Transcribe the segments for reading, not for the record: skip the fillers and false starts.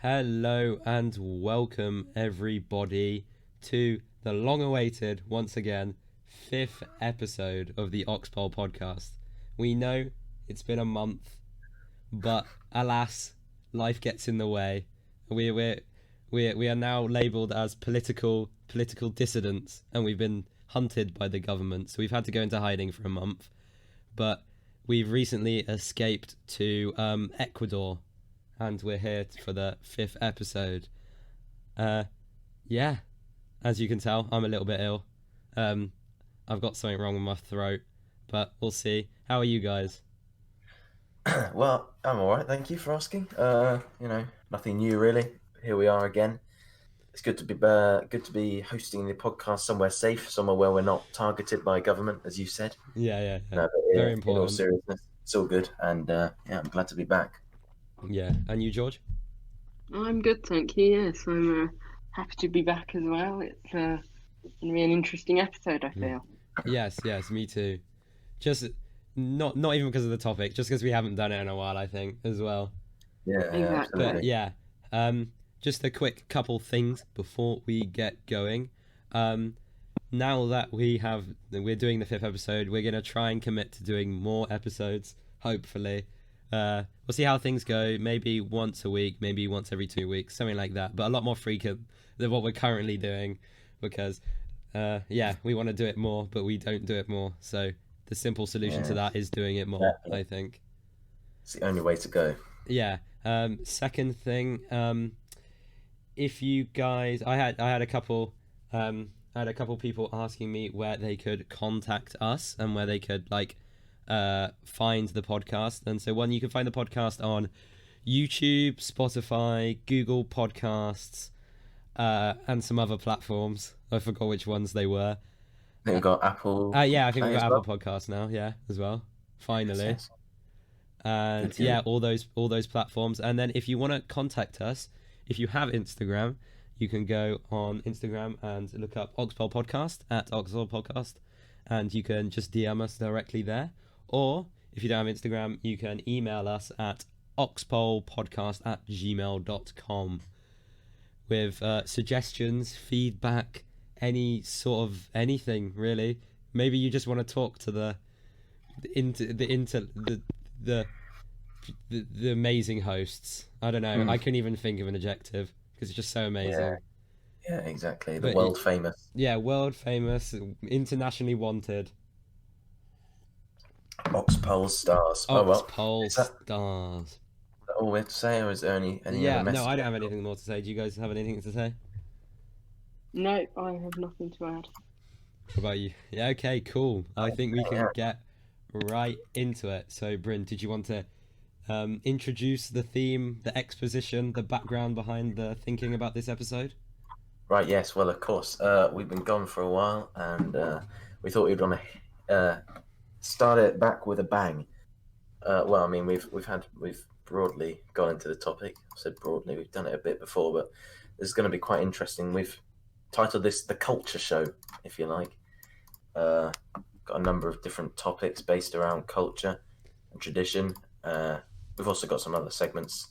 Hello and welcome everybody to the long-awaited, once again, 5th episode of the Oxpol podcast. We know it's been a month, but alas, life gets in the way. We are now labelled as political dissidents, and we've been hunted by the government, so we've had to go into hiding for a month. But we've recently escaped to Ecuador, and we're here for the 5th episode. Yeah, as you can tell, I'm a little bit ill. I've got something wrong with my throat, but we'll see. How are you guys? Well, I'm all right. Thank you for asking. Nothing new really. Here we are again. It's good to be hosting the podcast somewhere safe, somewhere where we're not targeted by government, as you said. Yeah. No, Very in important. all seriousness, it's all good, and I'm glad to be back. Yeah, and you, George? I'm good, thank you. Yes, I'm happy to be back as well. It's going to be an interesting episode, I feel. Yes, me too. Just not even because of the topic, just because we haven't done it in a while, I think, as well. Yeah, Exactly. But yeah, just a quick couple things before we get going. Now that we're doing the 5th episode, we're gonna try and commit to doing more episodes. Hopefully, we'll see how things go. Maybe once a week, maybe once every 2 weeks, something like that. But a lot more frequent than what we're currently doing, because we want to do it more, but we don't do it more. So the simple solution to that is doing it more. Exactly. I think. It's the only way to go. Yeah. Second thing, if you guys, I had a couple people asking me where they could contact us and where they could find the podcast. And so you can find the podcast on YouTube, Spotify, Google Podcasts, and some other platforms. I forgot which ones they were. I think we've got Apple. I think Play we've got as well. Apple Podcasts now. Yeah, as well. Finally. Yes. And Good, good. yeah, all those platforms. And then if you want to contact us, if you have Instagram, you can go on Instagram and look up Oxpol Podcast at Oxpol Podcast, and you can just DM us directly there. Or if you don't have Instagram, you can email us at oxpolpodcast@gmail.com with suggestions, feedback, any sort of anything really. Maybe you just want to talk to the amazing hosts. I don't know. I couldn't even think of an adjective because it's just so amazing. Yeah, exactly. But World famous. Yeah, world famous, internationally wanted. Oxpol stars. Oh well. Oxpol Is that stars. all we have to say, or is there any Yeah, other no, I message? don't have anything more to say. Do you guys have anything to say? No, I have nothing to add. What about you? Yeah, okay, cool. I think we can get right into it. So, Bryn, did you want to introduce the theme, the exposition, the background behind the thinking about this episode? Right, yes, well, of course. We've been gone for a while, and we thought we'd want to start it back with a bang. Well, I mean, we've broadly gone into the topic. I said broadly, we've done it a bit before, but this is going to be quite interesting. We've titled this The Culture Show, if you like. Got a number of different topics based around culture and tradition. We've also got some other segments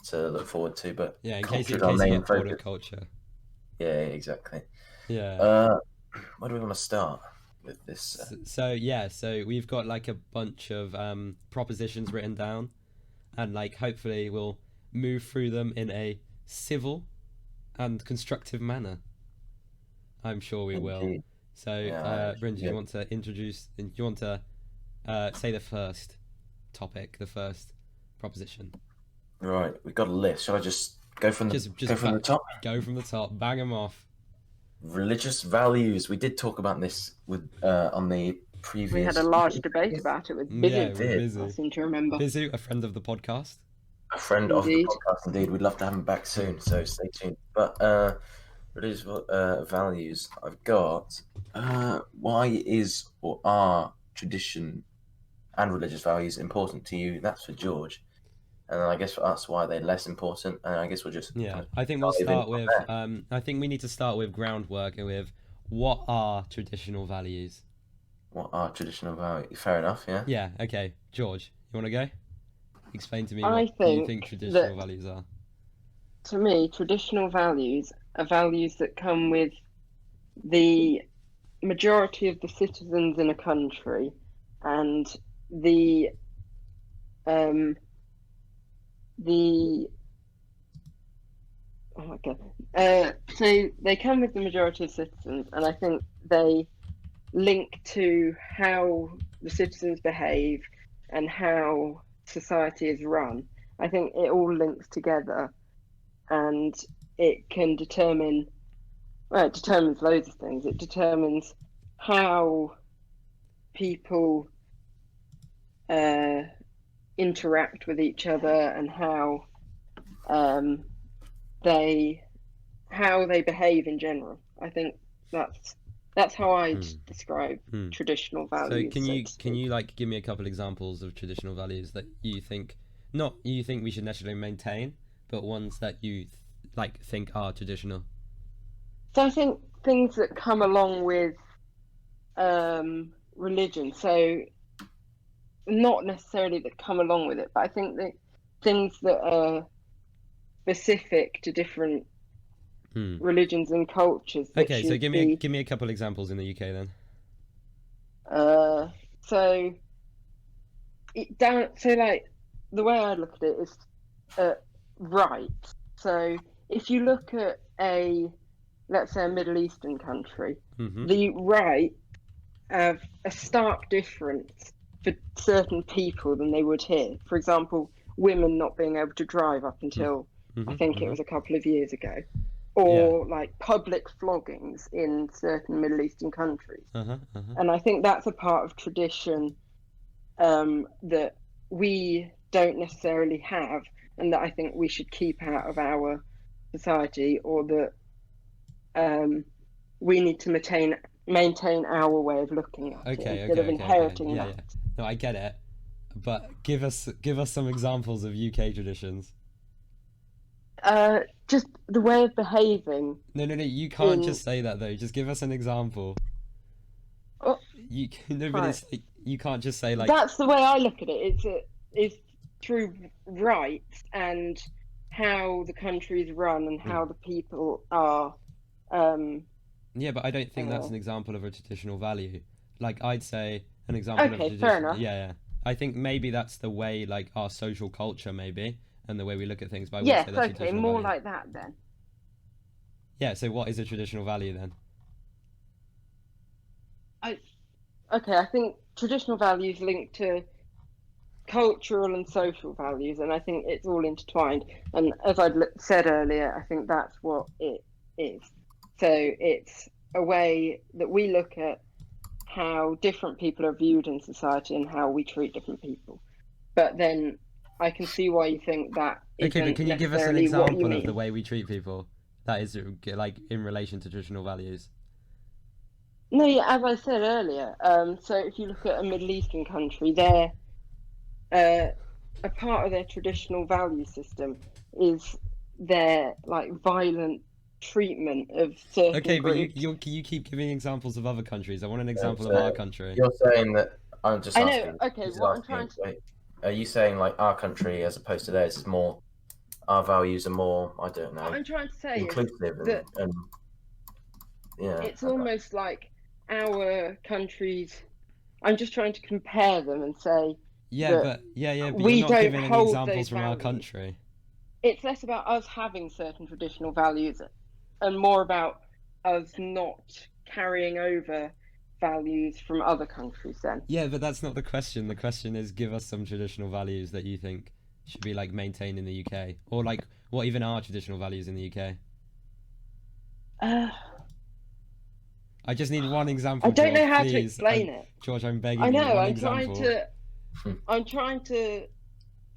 to look forward to, but Yeah, in culture case is our you main get bored of focus. culture. Yeah, exactly. Yeah. Where do we want to start with this? So we've got like a bunch of propositions written down, and hopefully we'll move through them in a civil and constructive manner. I'm sure we will. Indeed. So, Yeah, Bryn, do you yeah. want to introduce? Do you want to say the first topic, the first proposition? Right, we've got a list. Shall I just go from the the top? Go from the top. Bang them off. Religious values. We did talk about this with on the previous. We had a large debate about it with Yeah, Bizu. we're did. I busy. seem to remember. Bizu, a friend of the podcast. A friend of the Indeed. podcast, indeed. We'd love to have him back soon, so stay tuned. But religious values. I've got why is or are tradition and religious values important to you? That's for George. And then I guess for us, why they're less important. And I guess we'll just Yeah, I think we'll dive in start from with. there. I think we need to start with groundwork and with what are traditional values. What are traditional values? Fair enough, yeah. Yeah. Okay, George, you want to go? Explain to me I what you think think traditional that- values are. to me, traditional values are values that come with the majority of the citizens in a country and the the oh my god. So they come with the majority of citizens, and I think they link to how the citizens behave and how society is run. I think it all links together, and it can determine. Well, it determines loads of things. It determines how people interact with each other and how they behave in general. I think that's how I'd describe traditional So values. can you like give me a couple examples of traditional values that you think we should necessarily maintain, but ones that you like think are traditional? So I think things that come along with religion. So not necessarily that come along with it, but I think that things that are specific to different religions and cultures. Okay, so give me a couple examples in the UK then. So like the way I look at it is rights. So if you look at let's say a Middle Eastern country, the rights have a stark difference for certain people than they would here. For example, women not being able to drive up until I think it was a couple of years ago, or like public floggings in certain Middle Eastern countries. And I think that's a part of tradition that we don't necessarily have, and that I think we should keep out of our society, or that we need to maintain our way of looking at it instead of inheriting that. Yeah. No, I get it, but give us some examples of UK traditions. Just the way of behaving. No, you can't just say that though. Just give us an example. Oh, you can't just say like. That's the way I look at it. It's through rights and how the country is run and how the people are. Yeah, but I don't think that's an example of a traditional value. Like, I'd say an example of a tradition. Fair enough. Yeah. I think maybe that's the way, like, our social culture, maybe, and the way we look at things. But I would say that's okay, more value. Like that then. Yeah, so what is a traditional value then? I think traditional values linked to cultural and social values, and I think it's all intertwined. And as I said earlier, I think that's what it is. So it's a way that we look at how different people are viewed in society and how we treat different people. But then I can see why you think that. Okay, but can you give us an example of the way we treat people that is like in relation to traditional values? No, as I said earlier, so if you look at a Middle Eastern country, a part of their traditional value system is their like violent treatment of certain groups. But you keep giving examples of other countries. I want an example of our country. You're saying that I'm just asking. I know. Okay, what I'm trying to. Wait, are you saying like our country as opposed to theirs is more? Our values are more. I don't know. What I'm trying to say inclusive is that and yeah. It's almost like our countries. I'm just trying to compare them and say. But we you're not giving any examples from our country. It's less about us having certain traditional values and more about us not carrying over values from other countries then. Yeah, but that's not the question. The question is, give us some traditional values that you think should be like maintained in the UK, or like what even are traditional values in the UK? I just need one example. I don't George, know how please. to explain it. George, I'm begging you. I know. I'm trying to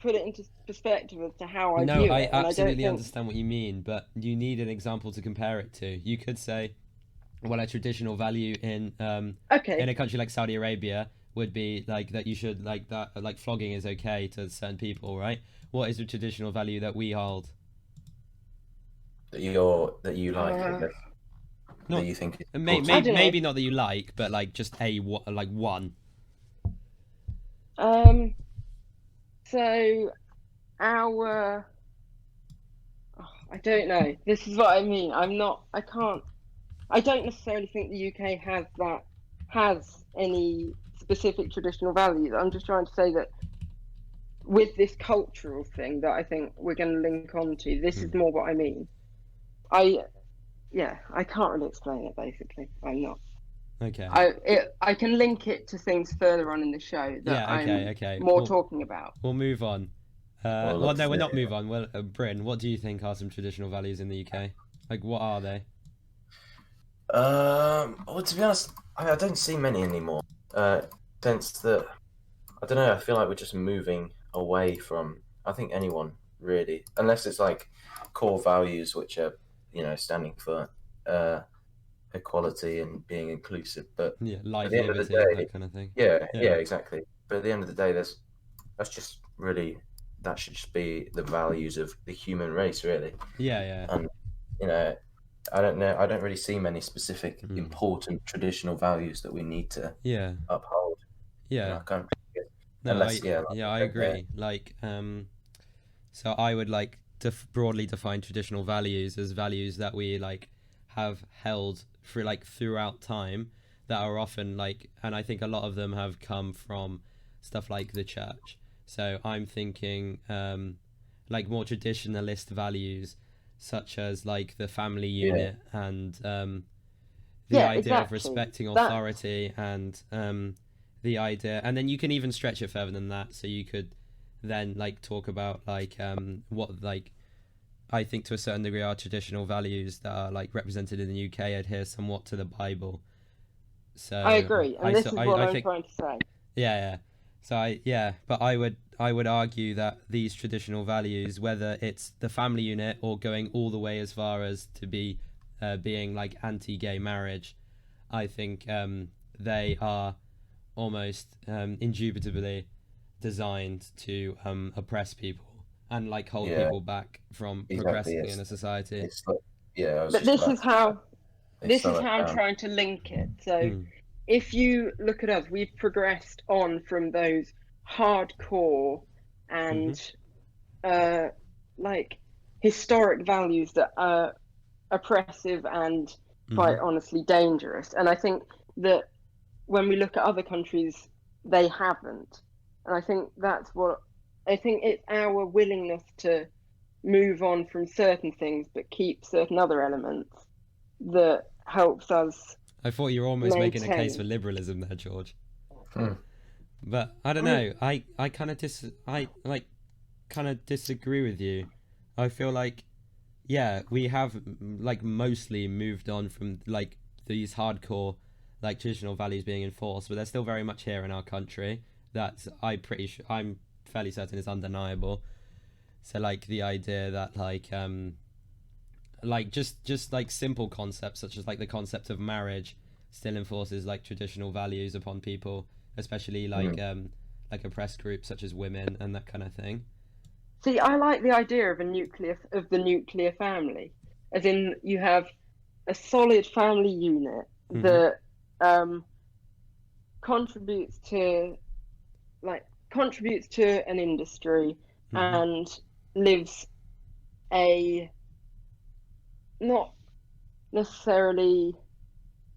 put it into perspective as to how I view it. No, I absolutely understand what you mean, but you need an example to compare it to. You could say, well, a traditional value in a country like Saudi Arabia would be like that you should like flogging is okay to certain people, right? What is a traditional value that we hold? That you like. That you think maybe not that you like, but like just one. So our I don't know. This is what I mean. I don't necessarily think the UK has any specific traditional values. I'm just trying to say that with this cultural thing that I think we're going to link on to, this is more what I mean. I can't really explain it, basically. I'm not. Okay. I can link it to things further on in the show that okay. I'm more talking about. We'll move on. Well, no, we're not move on. Well, Bryn, what do you think are some traditional values in the UK? Like, what are they? Well, to be honest, I don't see many anymore. Since that, I don't know. I feel like we're just moving away from. I think anyone really, unless it's like core values, which are, standing for equality and being inclusive. But life, at the end of the liberty, day, that kind of thing. Yeah, exactly. But at the end of the day, that's just really, that should just be the values of the human race, really. Yeah. And I don't know. I don't really see many specific important traditional values that we need to uphold. Yeah. I agree. So I would like to broadly define traditional values as values that we have held throughout time, that are often and I think a lot of them have come from stuff like the church. So I'm thinking more traditionalist values, such as the family unit and the idea of respecting authority and the idea, and then you can even stretch it further than that. So you could then talk about what I think to a certain degree are traditional values that are represented in the UK adhere somewhat to the Bible. So I agree, and this is what I'm trying to say. Yeah. So but I would argue that these traditional values, whether it's the family unit or going all the way as far as to be being anti-gay marriage, I think they are almost indubitably designed to oppress people and hold people back from progressing in a society. But this is how I'm trying to link it. So if you look at us, we've progressed on from those hardcore and historic values that are oppressive and quite honestly dangerous. And I think that when we look at other countries, they haven't. And I think it's our willingness to move on from certain things but keep certain other elements that helps us. I thought you were almost making a case for liberalism there, George. But I don't know. I kind of disagree with you. I feel we have mostly moved on from these hardcore traditional values being enforced, but they're still very much here in our country. That's I'm fairly certain is undeniable. So the idea that just simple concepts such as the concept of marriage still enforces traditional values upon people, especially oppressed groups such as women and that kind of thing. See, I like the idea of the nuclear family, as in you have a solid family unit that contributes to an industry and lives a not necessarily,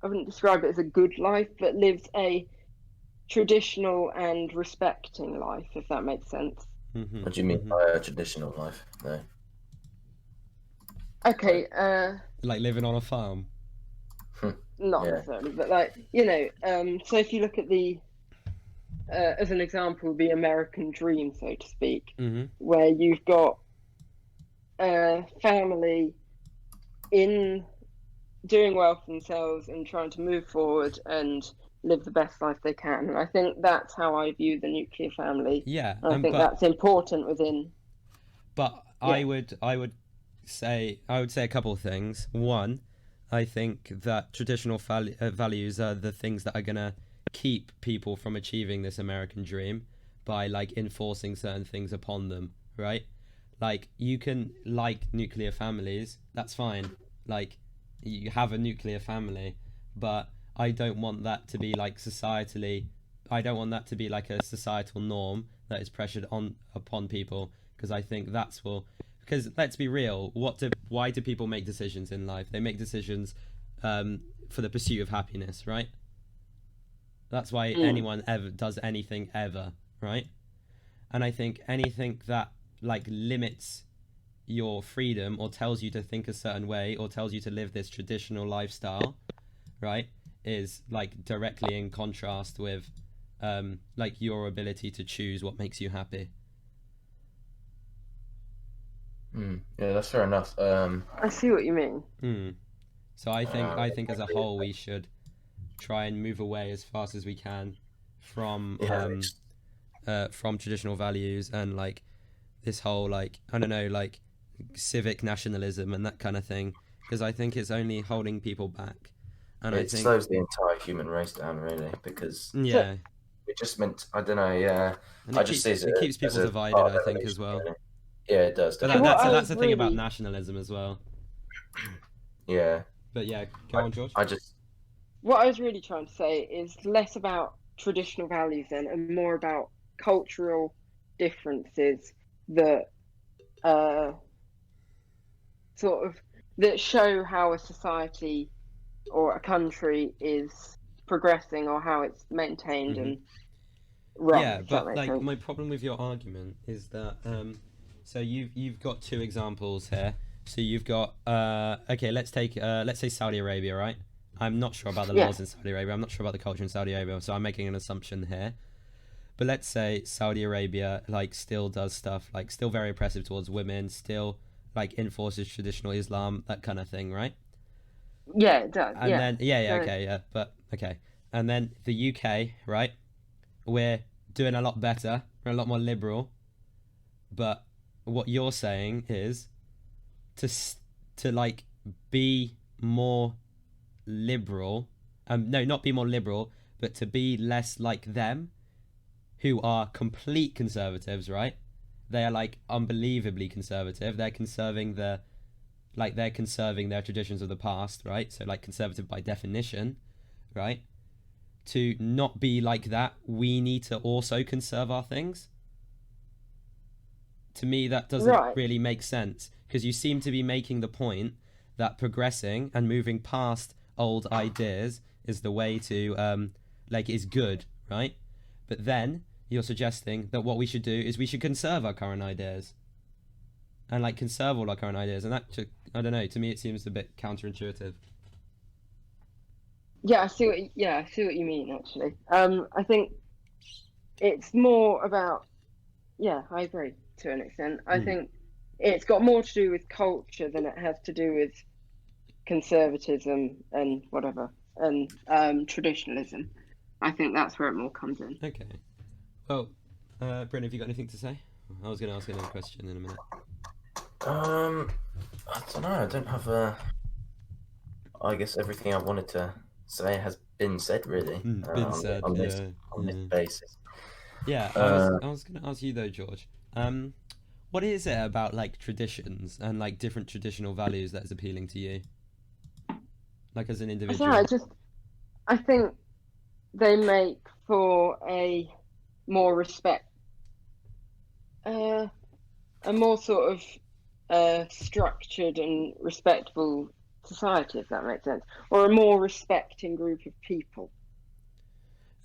I wouldn't describe it as a good life, but lives a traditional and respecting life, if that makes sense. What do you mean by a traditional life? No. Okay. Living on a farm. Not necessarily, but so if you look at the as an example, the American dream, so to speak, where you've got a family in doing well for themselves and trying to move forward and live the best life they can. And I think that's how I view the nuclear family. Yeah. I think that's important within. But I would say a couple of things. One, I think that traditional values are the things that are going to keep people from achieving this American dream by enforcing certain things upon them, right? You can nuclear families, that's fine. You have a nuclear family, but I don't want that to be societally. I don't want that to be a societal norm that is pressured upon people, because I think because let's be real, why do people make decisions in life? They make decisions for the pursuit of happiness, right? That's why anyone ever does anything ever, right? And I think anything that like limits your freedom or tells you to think a certain way or tells you to live this traditional lifestyle, right, is like directly in contrast with like your ability to choose what makes you happy. Yeah, that's fair enough. I see what you mean. So I think as a whole we should try and move away as fast as we can from traditional values and like this whole like, I don't know, like civic nationalism and that kind of thing, because I think it's only holding people back. And it I think slows the entire human race down, really, because yeah, it just meant, I don't know, yeah. and I just see it keeps people divided, I think, as well. Really. Yeah, it does. But that's the thing about nationalism as well. Yeah. But yeah, go on, George. What I was really trying to say is less about traditional values then, and more about cultural differences that sort of that show how a society or a country is progressing or how it's maintained and run. Yeah, but like sense. my problem with your argument is that so you've got two examples here. So you've got okay, let's say Saudi Arabia, right? I'm not sure about the laws in Saudi Arabia. I'm not sure about the culture in Saudi Arabia, so I'm making an assumption here. But let's say Saudi Arabia like still does stuff like still very oppressive towards women, still like enforces traditional Islam, that kind of thing, right? Yeah, it does. And then but okay. And then the UK, right? We're doing a lot better. We're a lot more liberal. But what you're saying is to like be more liberal. No, not be more liberal, but to be less like them, who are complete conservatives, right? They are like unbelievably conservative. They're conserving their traditions of the past, right? So like conservative by definition, right? To not be like that, we need to also conserve our things. To me, that doesn't really make sense, because you seem to be making the point that progressing and moving past old ideas is the way to is good, right? But then you're suggesting that what we should do is we should conserve our current ideas and like conserve all our current ideas, and that I don't know, to me it seems a bit counterintuitive. I see what you mean, actually. I think it's more about I agree to an extent. I think it's got more to do with culture than it has to do with conservatism and whatever and traditionalism. I think that's where it more comes in. Okay. Well, Bryn, have you got anything to say? I was going to ask another question in a minute. I don't know. I don't have I guess everything I wanted to say has been said, really. On this basis. Yeah, I was going to ask you though, George. What is it about like traditions and like different traditional values that is appealing to you? Like as an individual. I think they make for a more a more sort of structured and respectful society, if that makes sense, or a more respecting group of people.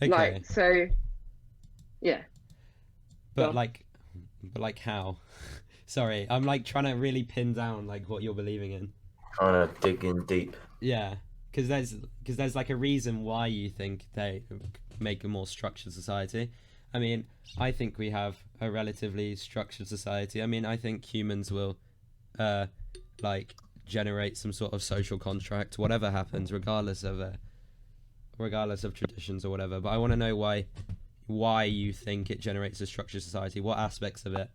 Okay. But like how? Sorry, I'm like trying to really pin down like what you're believing in. Trying to dig in deep. Yeah, because there's like a reason why you think they make a more structured society. I mean, I think we have a relatively structured society. I mean, I think humans will like generate some sort of social contract, whatever happens, regardless of traditions or whatever. But I want to know why you think it generates a structured society. What aspects of it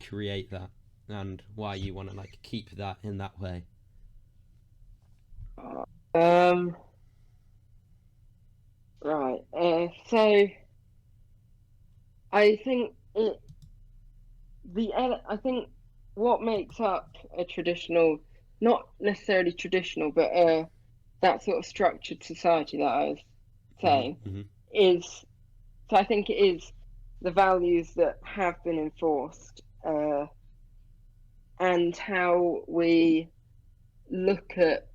create that, and why you want to like keep that in that way. Right. So I think I think what makes up a traditional, not necessarily traditional, but that sort of structured society that I was saying is. So I think it is the values that have been enforced and how we look at.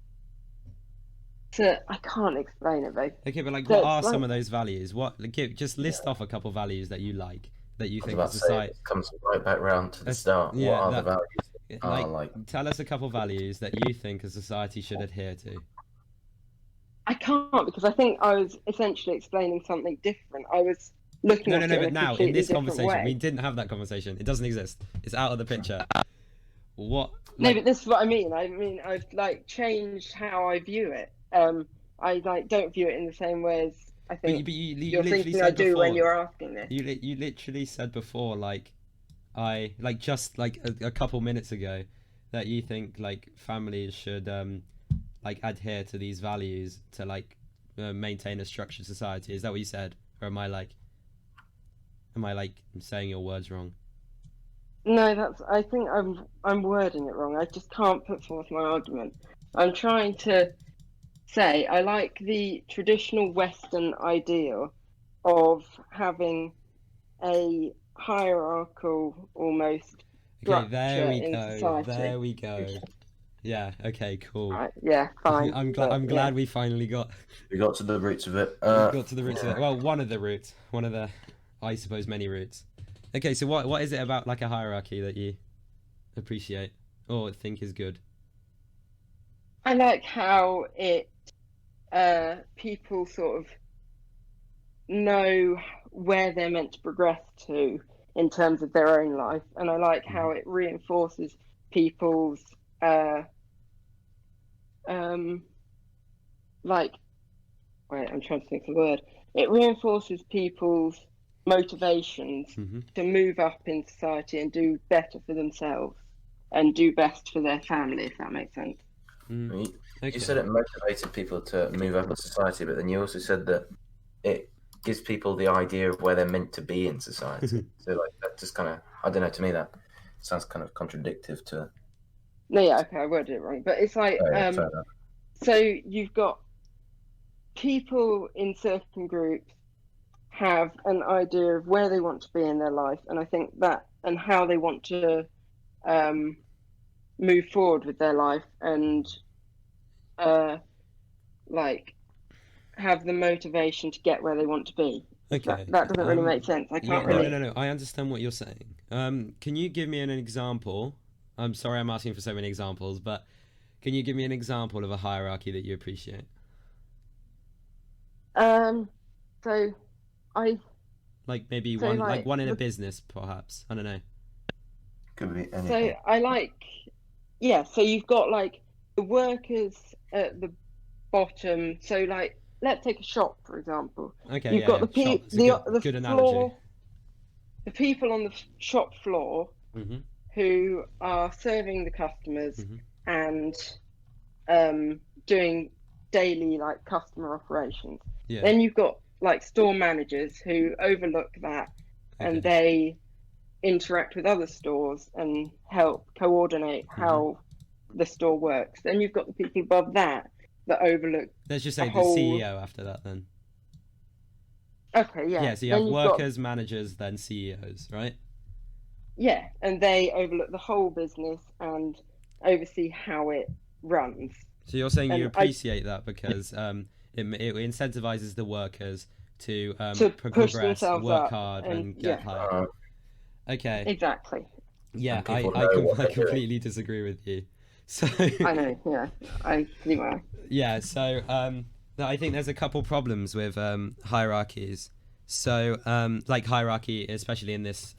I can't explain it, babe. Okay, but like, So what it's are like- some of those values? What? Like, just list off a couple values that you like, that you I was think about the to say, society. it comes right back round to the That's- start. yeah, What are the that- values that are like? Tell us a couple values that you think a society should adhere to. I can't, because I think I was essentially explaining something different. I was looking No, at no, it but in a now in completely this different conversation, way. we didn't have that conversation. It doesn't exist. It's out of the picture. What? No, Like, but this is what I mean. I mean, I've like changed how I view it. I like don't view it in the same way as I think you you're literally thinking I said do before. when you're asking this. You literally said before, like, just like a couple minutes ago, that you think like families should like adhere to these values to like maintain a structured society. Is that what you said, or am I like saying your words wrong? No, that's. I think I'm wording it wrong. I just can't put forth my argument. I'm trying to say I like the traditional Western ideal of having a hierarchical almost Okay, structure there we in go. society. There we go. Yeah. Okay. Cool. Right, yeah, fine. I'm glad we finally got to the roots of it. got to the roots of it. Well, one of the roots, one of the, I suppose, many roots. Okay, so what is it about like a hierarchy that you appreciate or think is good? I like how it people sort of know where they're meant to progress to in terms of their own life, and I like how it reinforces people's like wait, I'm trying to think of the word. It reinforces people's motivations to move up in society and do better for themselves and do best for their family, if that makes sense. You said it motivated people to move up in society, but then you also said that it gives people the idea of where they're meant to be in society. So like that just kind of, I don't know, to me that sounds kind of contradictive to. No, yeah, okay, I worded it wrong, but it's like fair enough. so you've got people in certain groups have an idea of where they want to be in their life, and I think that and how they want to move forward with their life and like have the motivation to get where they want to be. Okay. That doesn't really make sense. I can't really. No. I understand what you're saying. Can you give me an example? I'm sorry, I'm asking for so many examples, but can you give me an example of a hierarchy that you appreciate? So I like maybe so one like, like one in a business, perhaps. I don't know. Could be anything. So I like, yeah. So you've got like the workers at the bottom. So like, let's take a shop for example. Okay. You've got the Shop. It's a the good floor, analogy. the people on the shop floor Mm-hmm. who are serving the customers Mm-hmm. and doing daily like customer operations. Yeah. Then you've got like store managers who overlook that and they interact with other stores and help coordinate how the store works. Then you've got the people above that overlook. Let's just say the whole... CEO after that then. Okay, yeah. Yeah, so you then have you've workers, managers, then CEOs, right? Yeah, and they overlook the whole business and oversee how it runs. So you're saying you And appreciate that because it incentivizes the workers to push progress, themselves work up hard, and yeah. get higher. Okay. Exactly. Yeah, And I people know what they're completely disagree with you. So I know, yeah. I see why. yeah, so I think there's a couple problems with hierarchies. So like hierarchy, especially in this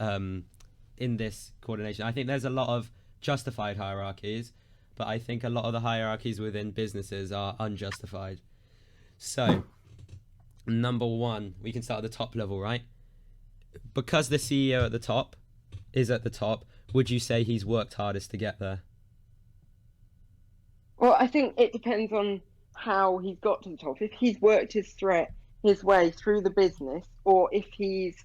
coordination, I think there's a lot of justified hierarchies, but I think a lot of the hierarchies within businesses are unjustified. So number one, we can start at the top level, right? Because the CEO is at the top, would you say he's worked hardest to get there? Well, I think it depends on how he's got to the top. If he's worked his way through the business, or if he's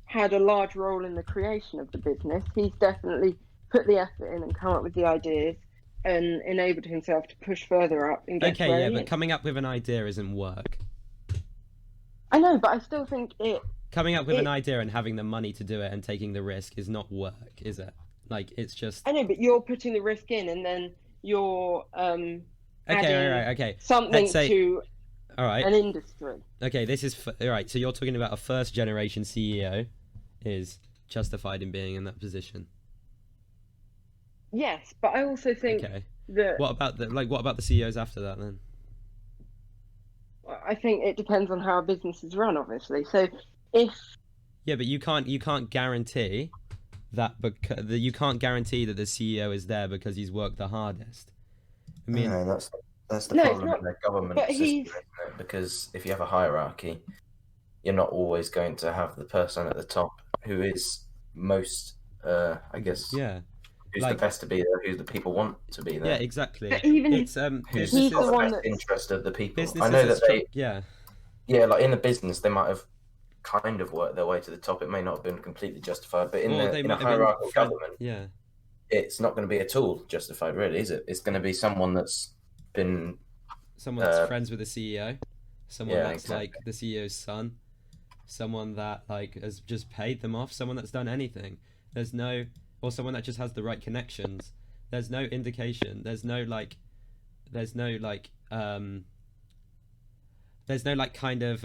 had a large role in the creation of the business, he's definitely put the effort in and come up with the ideas and enabled himself to push further up and get where he but is. coming up with an idea isn't work. I know, but I still think Coming up with an idea and having the money to do it and taking the risk is not work, is it? Like, it's just... I know, but you're putting the risk in, and then you're Okay, adding right, okay. something Let's say... to All right. an industry. Okay, this is... All right, so you're talking about a first-generation CEO is justified in being in that position. Yes, but I also think that... What about the CEOs after that, then? I think it depends on how a business is run, obviously. So if... Yeah, but you can't guarantee that you can't guarantee that the CEO is there because he's worked the hardest. I mean, no, that's the problem in the government system, isn't it? Because if you have a hierarchy, you're not always going to have the person at the top who is most, I guess, who's the best to be there, who the people want to be there. Yeah, exactly. But even it's who's he's got the the one best interest of the people. Businesses I know that like in the business, they might have kind of worked their way to the top. It may not have been completely justified, but in a hierarchical government, it's not going to be at all justified, really, is it? It's going to be someone that's been friends with the CEO, someone that's like the CEO's son, someone that like has just paid them off, someone that's done anything. Or someone that just has the right connections. There's no indication. There's no kind of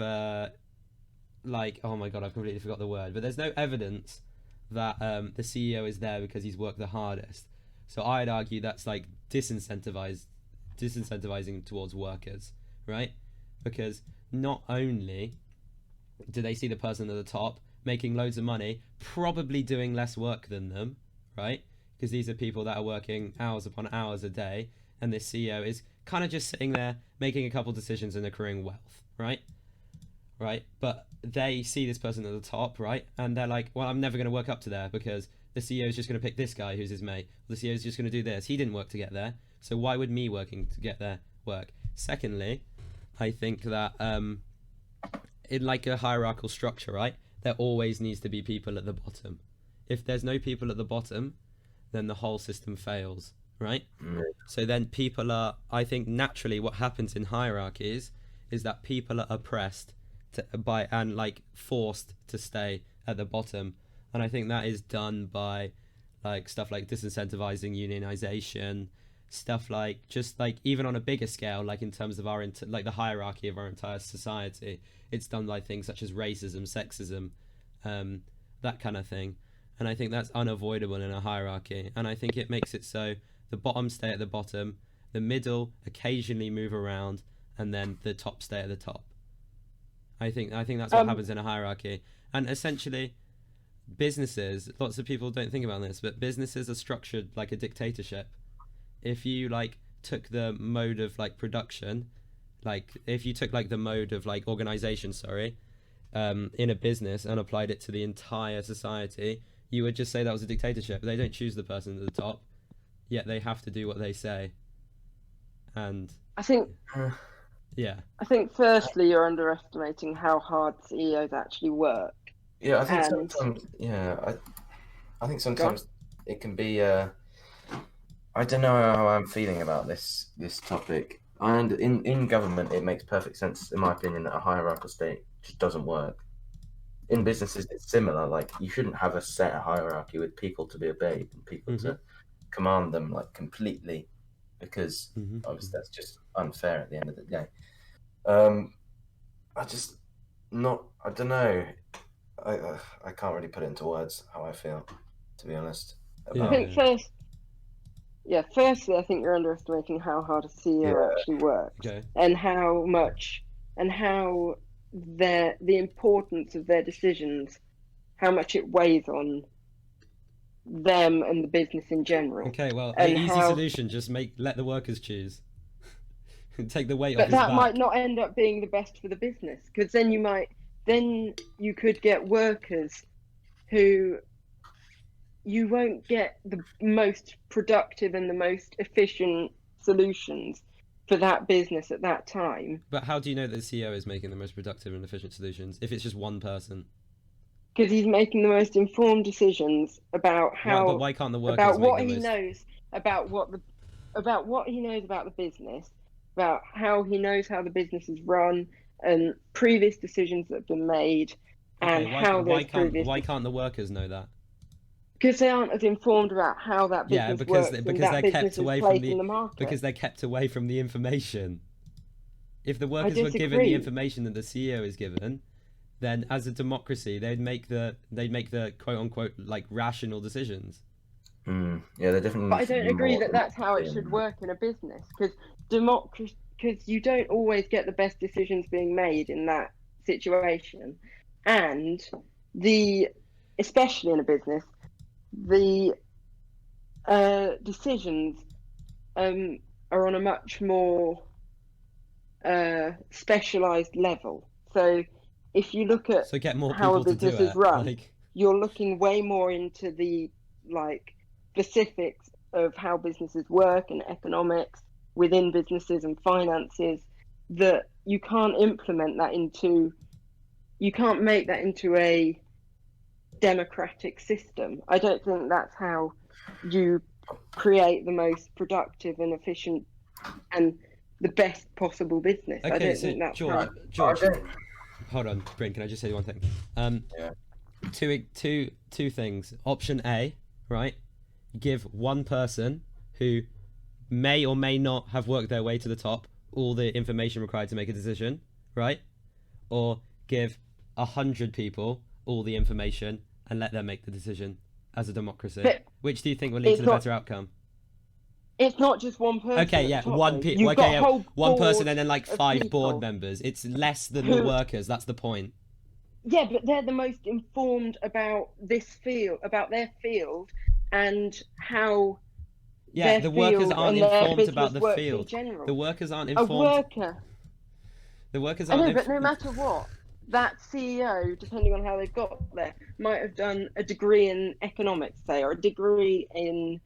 oh my god, I've completely forgot the word, but there's no evidence that the CEO is there because he's worked the hardest. So I'd argue that's like disincentivizing towards workers, right? Because not only do they see the person at the top making loads of money, probably doing less work than them, right? Because these are people that are working hours upon hours a day, and this CEO is kind of just sitting there making a couple decisions and accruing wealth, right? But they see this person at the top, right? And they're like, well, I'm never going to work up to there because the CEO is just going to pick this guy who's his mate. The CEO is just going to do this. He didn't work to get there, so why would me working to get there work? Secondly, I think that in like a hierarchical structure, right, there always needs to be people at the bottom. If there's no people at the bottom, then the whole system fails, right? So then people are, I think naturally what happens in hierarchies is that people are oppressed and like forced to stay at the bottom. And I think that is done by like stuff like disincentivizing unionization, stuff like just like even on a bigger scale, like in terms of our like the hierarchy of our entire society, it's done by things such as racism, sexism, that kind of thing. And I think that's unavoidable in a hierarchy. And I think it makes it so the bottom stay at the bottom, the middle occasionally move around, and then the top stay at the top. I think that's what happens in a hierarchy. And essentially, businesses, lots of people don't think about this, but businesses are structured like a dictatorship. If you like took the mode of like production, like if you took like the mode of like organization, in a business and applied it to the entire society, you would just say that was a dictatorship. They don't choose the person at the top, yet they have to do what they say. And I think firstly you're underestimating how hard CEOs actually work. Yeah, I think sometimes. Yeah, I think sometimes it can be. I don't know how I'm feeling about this topic. And in government, it makes perfect sense, in my opinion, that a hierarchical state just doesn't work. In businesses, it's similar. Like, you shouldn't have a set hierarchy with people to be obeyed and people to command them like completely, because obviously that's just unfair at the end of the day. I don't know. I can't really put it into words how I feel, to be honest. I think firstly, I think you're underestimating how hard a CEO actually works, and how much, and how the importance of their decisions, how much it weighs on them and the business in general. Okay, well, an easy solution: just let the workers choose. Take the weight off his back. But that might not end up being the best for the business, because then you could get workers who you won't get the most productive and the most efficient solutions for that business at that time. But how do you know that the CEO is making the most productive and efficient solutions if it's just one person? Because he's making the most informed decisions about how. But why can't the workers about what he knows about what he knows about the business, about how he knows how the business is run, and previous decisions that have been made, and why can't the workers know that? because they aren't as informed about how that business works and that business is placed in the market. Because they're kept away from the information. If the workers were given the information that the CEO is given, then as a democracy, they'd make the quote unquote like rational decisions. Yeah, they're definitely. But I don't agree that that's how it should work in a business, because you don't always get the best decisions being made in that situation, and especially in a business, the decisions are on a much more specialized level. So if you look at how a business is run, you're looking way more into the specifics of how businesses work and economics within businesses and finances, that you can't make that into a democratic system. I don't think that's how you create the most productive and efficient and the best possible business. Okay, I don't so think that's George, hold on, Bryn, can I just say one thing? Two things. Option A, right? Give one person who may or may not have worked their way to the top all the information required to make a decision, right? Or give 100 people all the information and let them make the decision as a democracy. But which do you think will lead to the better outcome? It's not just one person. Okay, yeah, one person and then like 5 board members. It's less than the workers. That's the point. Yeah, but they're the most informed about this field, about their field, and how. Yeah, the workers aren't informed about the field. The workers aren't informed. The workers aren't. I know, but no matter what, that CEO, depending on how they've got there, might have done a degree in economics, say, or a degree in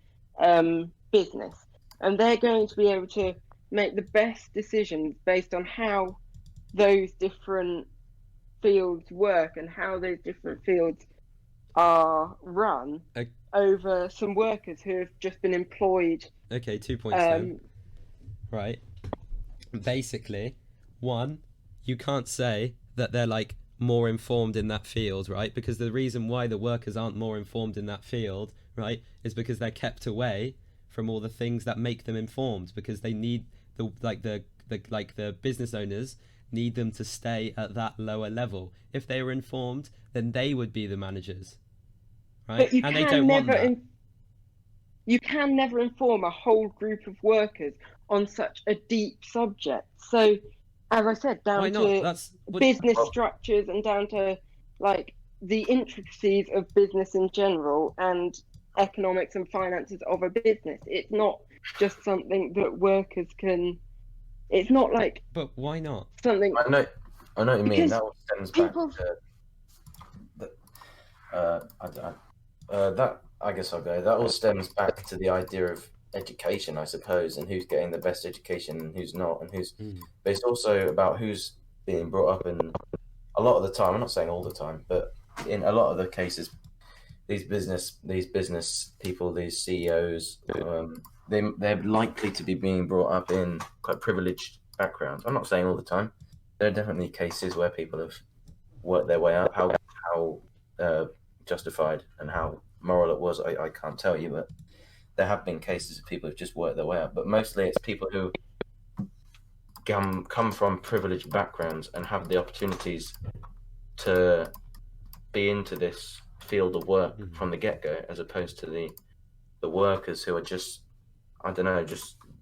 business, and they're going to be able to make the best decisions based on how those different fields work and how those different fields are run over some workers who have just been employed. Okay, 2 points then. Right. Basically, one, you can't say that they're like more informed in that field, right? Because the reason why the workers aren't more informed in that field, right, is because they're kept away from all the things that make them informed, because they need the business owners need them to stay at that lower level. If they were informed, then they would be the managers, right? And they don't want that. You can never inform a whole group of workers on such a deep subject. So, as I said, down to business structures and down to like the intricacies of business in general and economics and finances of a business. It's not just something that workers can. It's not like. But why not? Something. I know what you mean. That all stems back to. I guess I'll go. That all stems back to the idea of education, I suppose, and who's getting the best education and who's not, and who's. But it's also about who's being brought up in. A lot of the time, I'm not saying all the time, but in a lot of the cases, these business people, these CEOs, they're likely to be being brought up in quite privileged backgrounds. I'm not saying all the time. There are definitely cases where people have worked their way up. How justified and how moral it was, I can't tell you, but there have been cases of people who've just worked their way up. But mostly it's people who come from privileged backgrounds and have the opportunities to be into this field of work from the get-go, as opposed to the workers who are just, I don't know,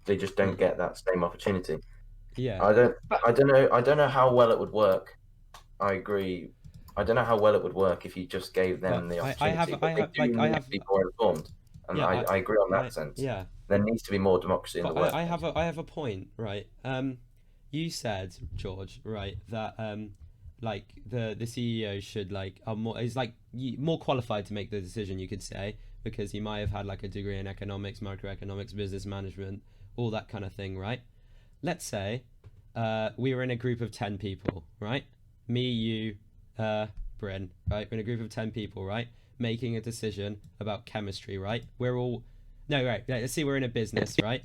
they just don't get that same opportunity. Yeah. I don't know how well it would work. I agree. I don't know how well it would work if you just gave them the opportunity. I have be more informed, and I agree on that sense. Yeah. There needs to be more democracy in the work. I have a point, right? You said, George, right, that like the CEO should more qualified to make the decision, you could say, because he might have had like a degree in economics, macroeconomics, business management, all that kind of thing, right? Let's say we were in a group of 10 people, right? Me, you, Bryn, right? We're in a group of 10 people, right? Making a decision about chemistry, right? Let's see, we're in a business, right?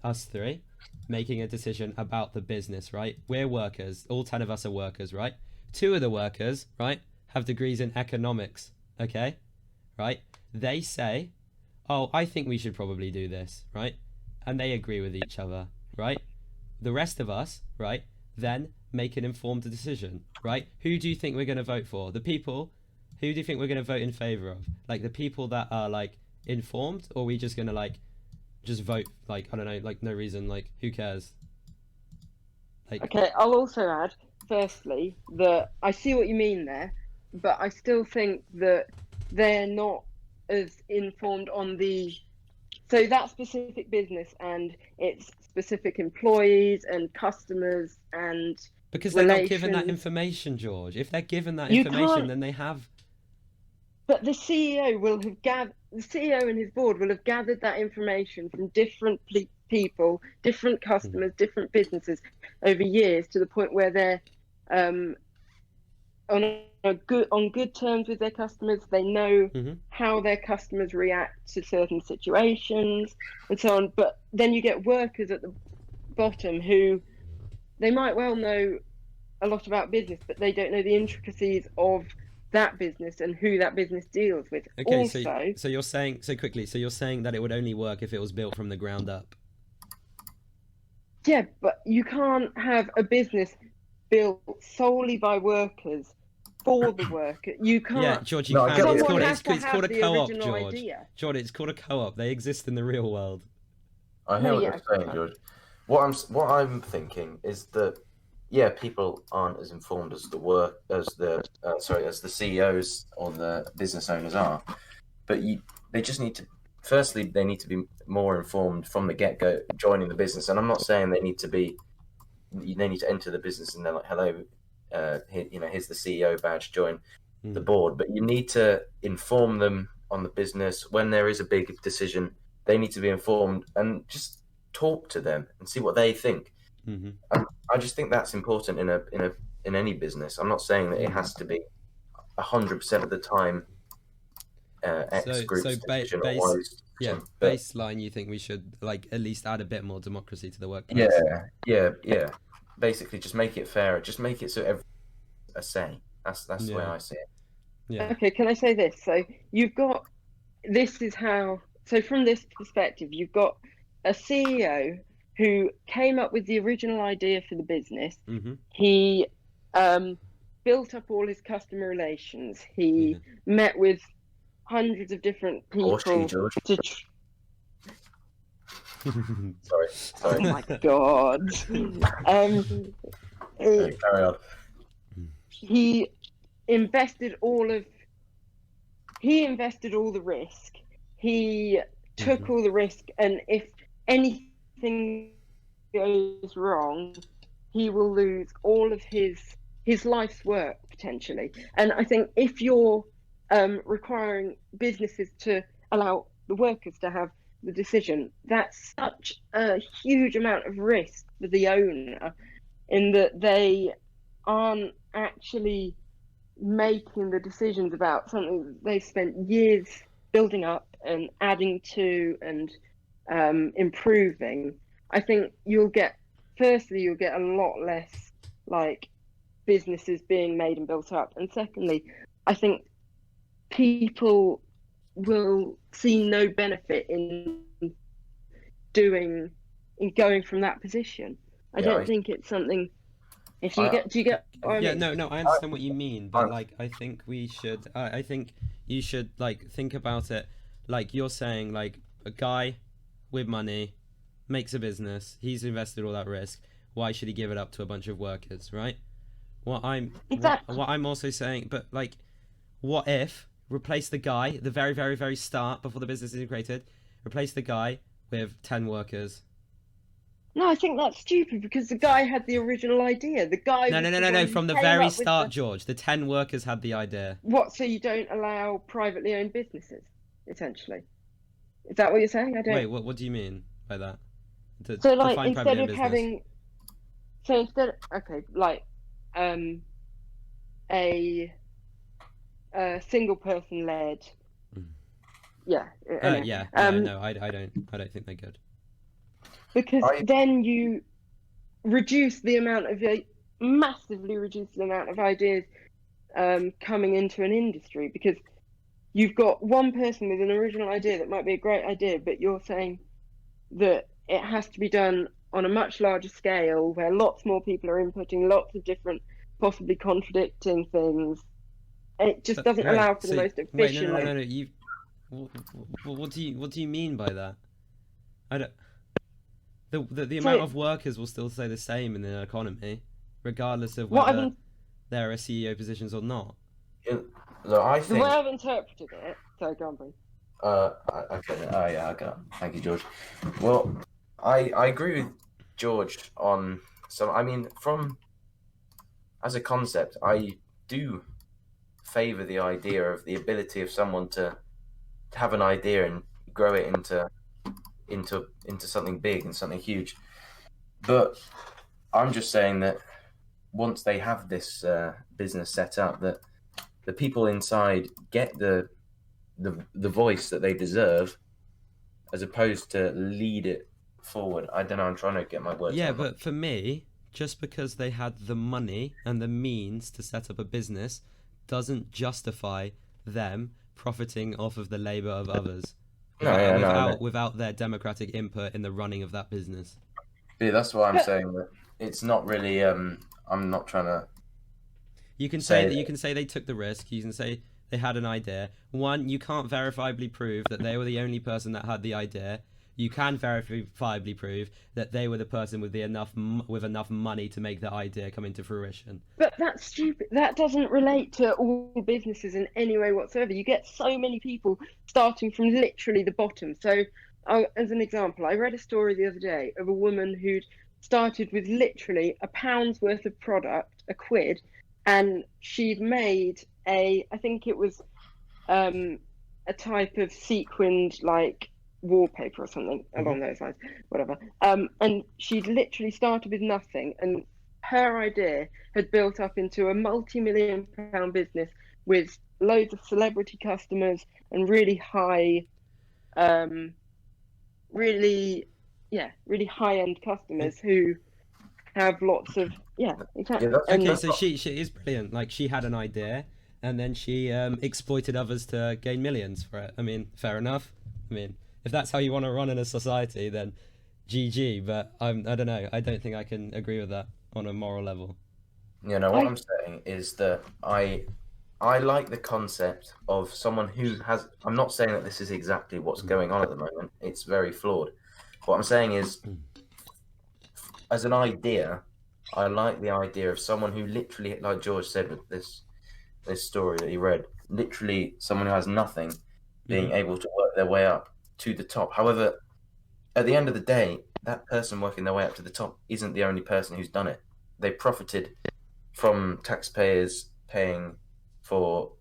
Us three making a decision about the business, right? We're workers. All 10 of us are workers, right? 2 of the workers, right, have degrees in economics, okay? right? They say, oh, I think we should probably do this, right? And they agree with each other, right? The rest of us, right, then make an informed decision, right? Who do you think we're going to vote for? The people, who do you think we're going to vote in favour of? Like the people that are like informed, or are we just going to like just vote like, I don't know, like no reason, like who cares? Like, okay, I'll also add, firstly, that I see what you mean there, but I still think that they're not as informed on that specific business and its specific employees and customers and because they're not given that relations. information, George. If they're given that You information, can't- then they have. But the CEO and his board will have gathered that information from different people, different customers, different businesses over years, to the point where they're on good terms with their customers. They know how their customers react to certain situations and so on. But then you get workers at the bottom who they might well know a lot about business, but they don't know the intricacies of that business and who that business deals with. Okay, also, so you're saying so you're saying that it would only work if it was built from the ground up. yeah, but you can't have a business built solely by workers for the worker. You can't. Yeah, George, you No, I can. get what It's you're called, saying. it's called a the co-op, original George. idea. George, it's called a co-op. They exist in the real world. I hear No, what yeah, you're saying, George. What I'm thinking is that, yeah, people aren't as informed as the CEOs or the business owners are, but they just need to. Firstly, they need to be more informed from the get-go, joining the business. And I'm not saying they need to enter the business and they're like, hello, here's the CEO badge, join the board. But you need to inform them on the business. When there is a big decision, they need to be informed and just talk to them and see what they think. I just think that's important in any business. I'm not saying that it has to be 100% of the time X group's decision or Y decision. Yeah, but baseline, you think we should like at least add a bit more democracy to the workplace? Yeah. Basically, just make it fairer. Just make it so everyone has a say. That's the way I see it. Yeah. Okay, can I say this? So you've got from this perspective, you've got a CEO who came up with the original idea for the business. He built up all his customer relations. He met with hundreds of different people. George. Sorry. Oh my god. Carry on. He invested all the risk. He took all the risk, and if anything goes wrong, he will lose all of his life's work potentially. And I think if you're requiring businesses to allow the workers to have the decision, that's such a huge amount of risk for the owner, in that they aren't actually making the decisions about something that they've spent years building up and adding to and improving. I think you'll get a lot less like businesses being made and built up, and secondly, I think people will see no benefit in going from that position. I don't think it's something. Do you get what I mean? No, I understand what you mean, but like I think you should like think about it like you're saying, like a guy with money makes a business, he's invested all that risk, why should he give it up to a bunch of workers, right? What I'm also saying, but like, what if replace the guy at the very, very, very start before the business is created, replace the guy with 10 workers? No, I think that's stupid, because the guy had the original idea. The guy. No. From the very start, George, the 10 workers had the idea. What? So you don't allow privately owned businesses, essentially? Is that what you're saying? I don't. Wait, what do you mean by that? So like instead of having, like a single person led. Yeah. No, I don't think they're good. Because then you massively reduce the amount of ideas coming into an industry, because you've got one person with an original idea that might be a great idea, but you're saying that it has to be done on a much larger scale where lots more people are inputting lots of different, possibly contradicting things. It just doesn't allow for the most efficient. Wait, no. You, what do you mean by that? I don't. The amount of workers will still stay the same in the economy, regardless of whether there are CEO positions or not. Look, I think the way I've interpreted it. Sorry, go on, Bruce. Okay. Oh, yeah, I got. Thank you, George. Well, I agree with George on some. I mean, as a concept, I do favour the idea of the ability of someone to have an idea and grow it into something big and something huge. But I'm just saying that once they have this business set up, that the people inside get the voice that they deserve, as opposed to lead it forward. I don't know. I'm trying to get my words. Yeah, but for me, just because they had the money and the means to set up a business doesn't justify them profiting off of the labour of others without their democratic input in the running of that business. Yeah, that's why I'm saying that it's not really. I'm not trying to. You can say they took the risk. You can say they had an idea. One, you can't verifiably prove that they were the only person that had the idea. You can verifiably prove that they were the person with enough money to make the idea come into fruition. But that's stupid. That doesn't relate to all businesses in any way whatsoever. You get so many people starting from literally the bottom. So, as an example, I read a story the other day of a woman who'd started with literally £1 worth of product, £1, and she'd made I think it was a type of sequined like wallpaper or something along those lines, whatever. And she'd literally started with nothing, and her idea had built up into a multi-million-pound business with loads of celebrity customers and really high, really high-end customers who have lots of exactly. Yeah, okay, so she is brilliant. Like, she had an idea, and then she exploited others to gain millions for it. I mean, fair enough. I mean, if that's how you want to run in a society, then GG. But I don't know. I don't think I can agree with that on a moral level. You know, what I'm saying is that I like the concept of someone who has. I'm not saying that this is exactly what's going on at the moment. It's very flawed. What I'm saying is, as an idea, I like the idea of someone who literally, like George said with this story that he read, literally someone who has nothing being able to work their way up to the top. However, at the end of the day, that person working their way up to the top isn't the only person who's done it. They profited from taxpayers paying for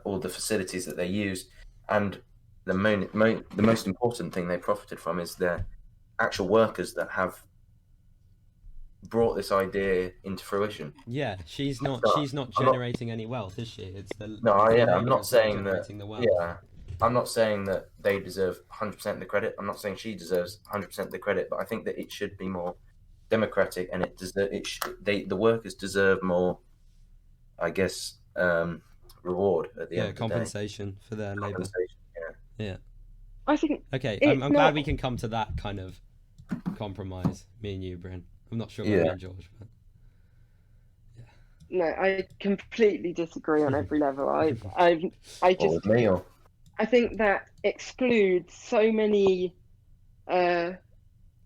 all the facilities that they use, and the most important thing they profited from is their actual workers that have brought this idea into fruition. Yeah, she's not generating any wealth, is she? It's the I'm not saying that. The wealth. Yeah, I'm not saying that they deserve 100% of the credit. I'm not saying she deserves 100% of the credit, but I think that it should be more democratic, and the workers deserve more, I guess, reward at the end of the compensation day. For their labour. Yeah. I think. Okay, I'm glad we can come to that kind of compromise. Me and you, Bryn. I'm not sure about me and George, but no, I completely disagree on every level. I just. I think that excludes so many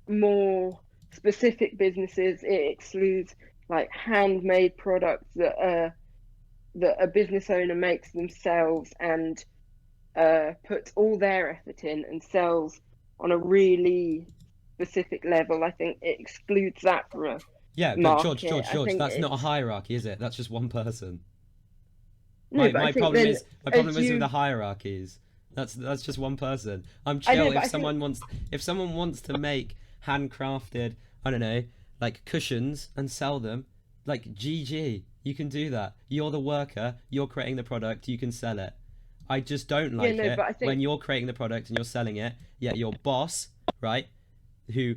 more specific businesses. It excludes like handmade products that a business owner makes themselves and puts all their effort in and sells on a really specific level. I think it excludes that from a but George, that's not a hierarchy, is it? That's just one person. My problem is with the hierarchies. That's just one person. I'm chill if someone wants to make handcrafted, I don't know, like cushions and sell them, like GG, you can do that. You're the worker, you're creating the product, you can sell it. I just don't like when you're creating the product and you're selling it, yet your boss, right, your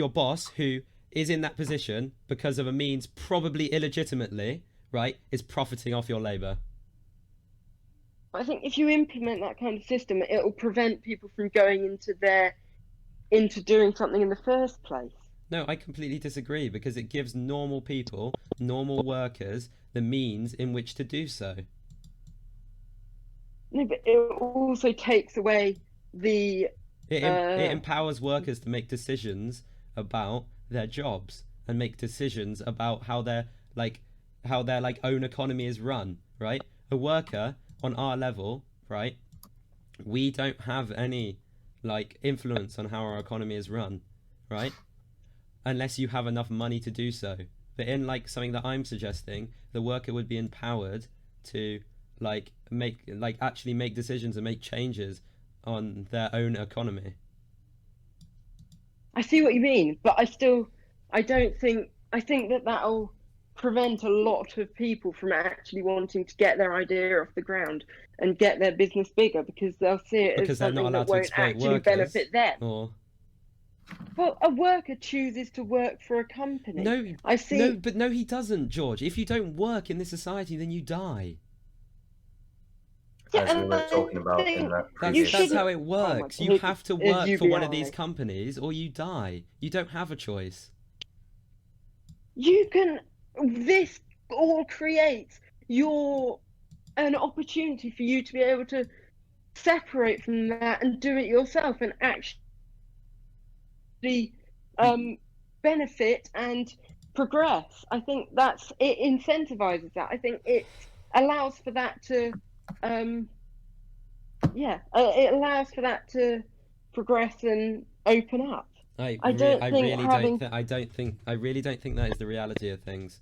boss who is in that position because of a means, probably illegitimately, right, is profiting off your labour. But I think if you implement that kind of system, it'll prevent people from going into doing something in the first place. No, I completely disagree, because it gives normal people, normal workers, the means in which to do so. No, but it also takes away the. It empowers workers to make decisions about their jobs and make decisions about how their own economy is run, right? A worker on our level, right? We don't have any influence on how our economy is run, right? Unless you have enough money to do so. But in something that I'm suggesting, the worker would be empowered to actually make decisions and make changes on their own economy. I see what you mean, but I think that'll prevent a lot of people from actually wanting to get their idea off the ground and get their business bigger, because they'll see it as something that won't actually benefit them. Or... Well, a worker chooses to work for a company. No, he doesn't, George. If you don't work in this society, then you die. As we were talking about in that previous... That's how it works. You have to work for one of these companies or you die. You don't have a choice. This all creates an opportunity for you to be able to separate from that and do it yourself and actually benefit and progress. I think it incentivizes that. I think it allows for that to it allows for that to progress and open up. I really don't think that is the reality of things.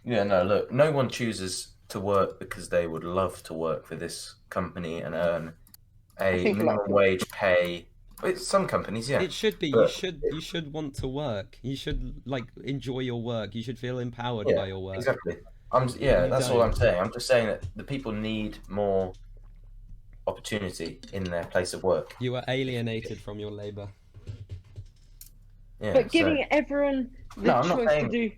Yeah, no, look, no one chooses to work because they would love to work for this company and earn a minimum wage pay. Some companies, yeah. It should be. But you should want to work. You should enjoy your work. You should feel empowered by your work. Exactly. That's all I'm saying. I'm just saying that the people need more opportunity in their place of work. You are alienated from your labour. Yeah, but giving everyone the choice to do.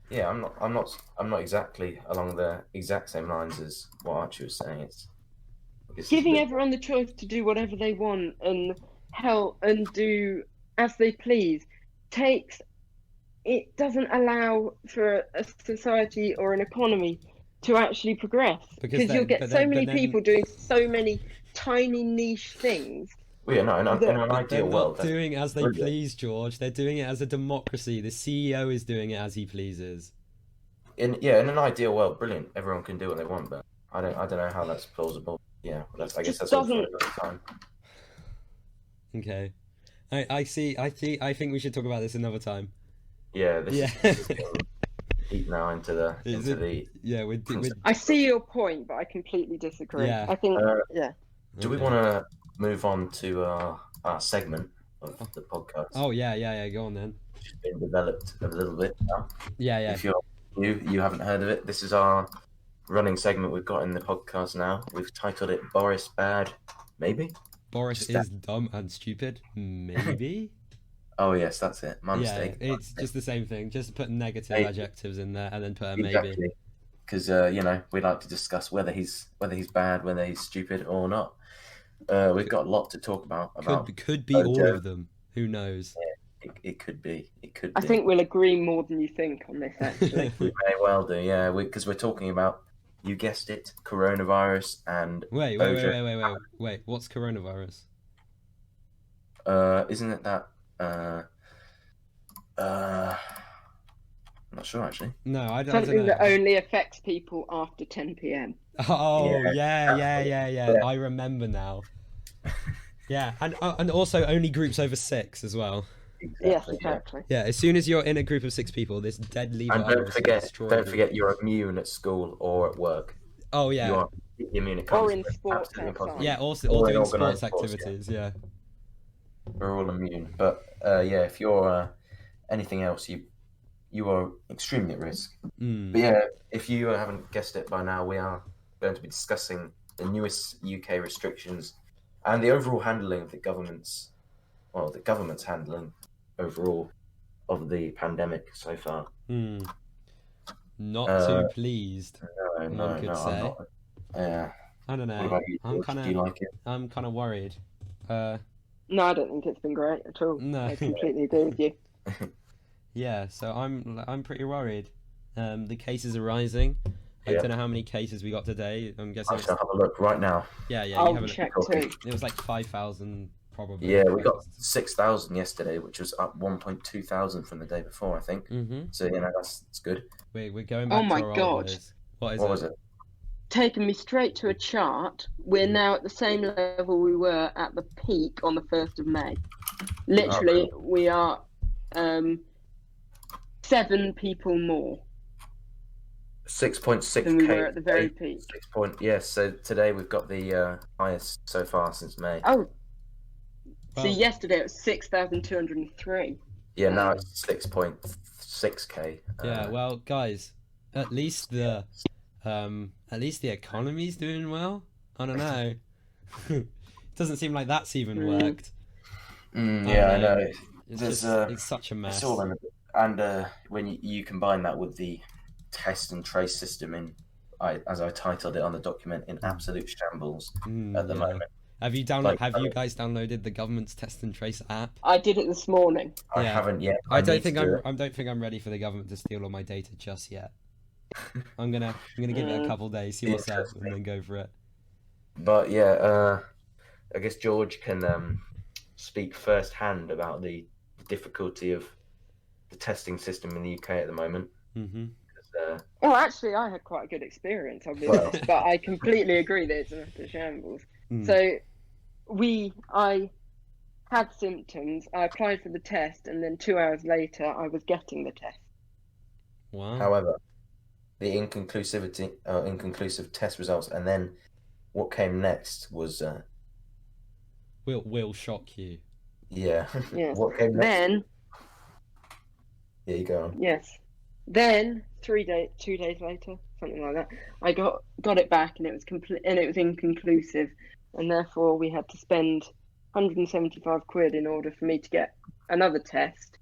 Yeah, I'm not exactly along the exact same lines as what Archie was saying. It's giving everyone the choice to do whatever they want and help and do as they please doesn't allow for a society or an economy to actually progress, because you'll get so many people doing so many tiny niche things. Well, yeah, no, in an ideal world, they're doing as they please, George. They're doing it as a democracy. The CEO is doing it as he pleases. In an ideal world, brilliant. Everyone can do what they want, but I don't know how that's plausible. Yeah, I guess that's all for another time. Okay, I see. I think we should talk about this another time. Yeah. This is deep now into the. Yeah, I see your point, but I completely disagree. Yeah. I think. Do we want to move on to our segment of the podcast? Oh yeah. Go on then. It's been developed a little bit now. Yeah. If you're new, you haven't heard of it. This is our running segment we've got in the podcast now. We've titled it "Boris Bad, Maybe." Boris is dumb and stupid, maybe. Oh yes, that's it. My mistake. It's just the same thing. Just put negative adjectives in there and then put a maybe. Because we like to discuss whether he's bad, whether he's stupid or not. We've got a lot to talk about. Could be all of them. Who knows? Yeah, it could be. I think we'll agree more than you think on this. Actually, we may well do. Yeah, because we're talking about, you guessed it, coronavirus and. Wait. What's coronavirus? Isn't it that? I'm not sure actually. No, I don't. Something that only affects people after 10 p.m. Oh yeah. I remember now. Yeah, and also only groups over 6 as well. Exactly, yes, exactly. Yeah, as soon as you're in a group of 6 people, this deadly virus. And don't forget, you're immune at school or at work. Oh yeah. You are immune. Or in sports. Yeah, also all doing sports activities. Yeah. We're all immune, but if you're anything else, you are extremely at risk. But yeah, if you haven't guessed it by now, we are going to be discussing the newest UK restrictions and the overall handling of the government's handling overall of the pandemic so far. Not too pleased. No, could say. I'm not. Yeah, I don't What know. about you, George? Do you like it? I'm kind of worried. Uh, No, I don't think it's been great at all. no. I completely agree with you. Yeah, so I'm pretty worried. The cases are rising. I Yeah. don't know how many cases we got today. I'm guessing I it's shall have a look right now. yeah, you I'll have a check Okay. too. it was like 5,000 probably. Yeah, we got 6,000 yesterday, which was up 1.2 thousand from the day before, I think. Mhm. So that's good. We're going Oh back my to our old God. ways. What is What it? was it? Taking me straight to a chart. We're now at the same level we were at the peak on the 1st of May. Literally, we are 7 people more 6.6K. than we were at the very peak. Yes, so today we've got the highest so far since May. Oh, so Well, yesterday it was 6,203. Yeah, now it's 6.6K. yeah, well, guys, at least the economy's doing well. I don't know. Doesn't seem like that's even worked. Yeah, I know. It's such a mess. It's all and when you combine that with the test and trace system as I titled it on the document, in absolute shambles at the moment. Have you guys downloaded the government's test and trace app? I did it this morning. I haven't yet. I don't think I'm ready for the government to steal all my data just yet. I'm gonna give it a couple days, see what's up, and then go for it. But yeah, I guess George can speak firsthand about the difficulty of the testing system in the UK at the moment. Mm-hmm. Oh, actually, I had quite a good experience, obviously, but I completely agree that it's an utter shambles. So I had symptoms. I applied for the test, and then 2 hours later, I was getting the test. Wow. However, the inconclusive test results, and then what came next was will shock you. Yes. What came next? Then Yeah, you go on. yes. Then 2 days later, something like that, I got it back, and it was inconclusive, and therefore we had to spend 175 quid in order for me to get another test.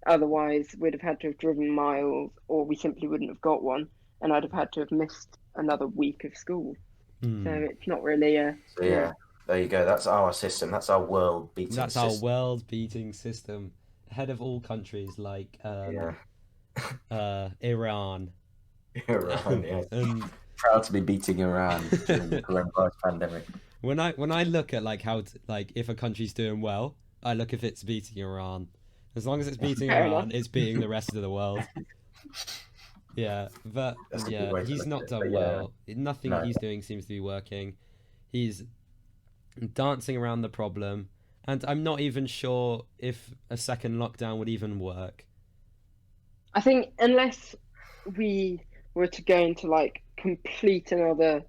Otherwise, we'd have had to have driven miles, or we simply wouldn't have got one, and I'd have had to have missed another week of school. So it's not really a. So yeah, there you go. That's our system. That's our world-beating. That's system. our world-beating system, ahead of all countries like Iran. Iran, yes. Proud to be beating Iran during the coronavirus pandemic. When I look at if a country's doing well, I look if it's beating Iran. As long as it's beating Iran, it's beating the rest of the world. Yeah, but he's not done well. Nothing he's doing seems to be working. He's dancing around the problem, and I'm not even sure if a second lockdown would even work. I think unless we were to go into complete and utter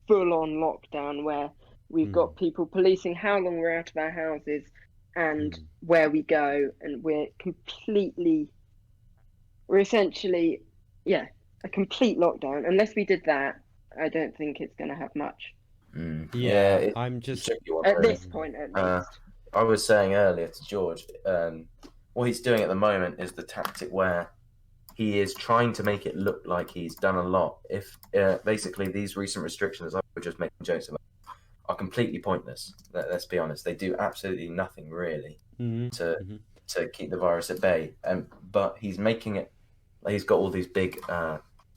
full-on lockdown where we've got people policing how long we're out of our houses and where we go, and we're essentially a complete lockdown. Unless we did that, I don't think it's going to have much. I'm just at this point at least. I was saying earlier to George, what he's doing at the moment is the tactic where he is trying to make it look like he's done a lot. If basically these recent restrictions, I was just making jokes about, are completely pointless. Let's be honest; they do absolutely nothing really to keep the virus at bay. But he's making it. He's got all these big.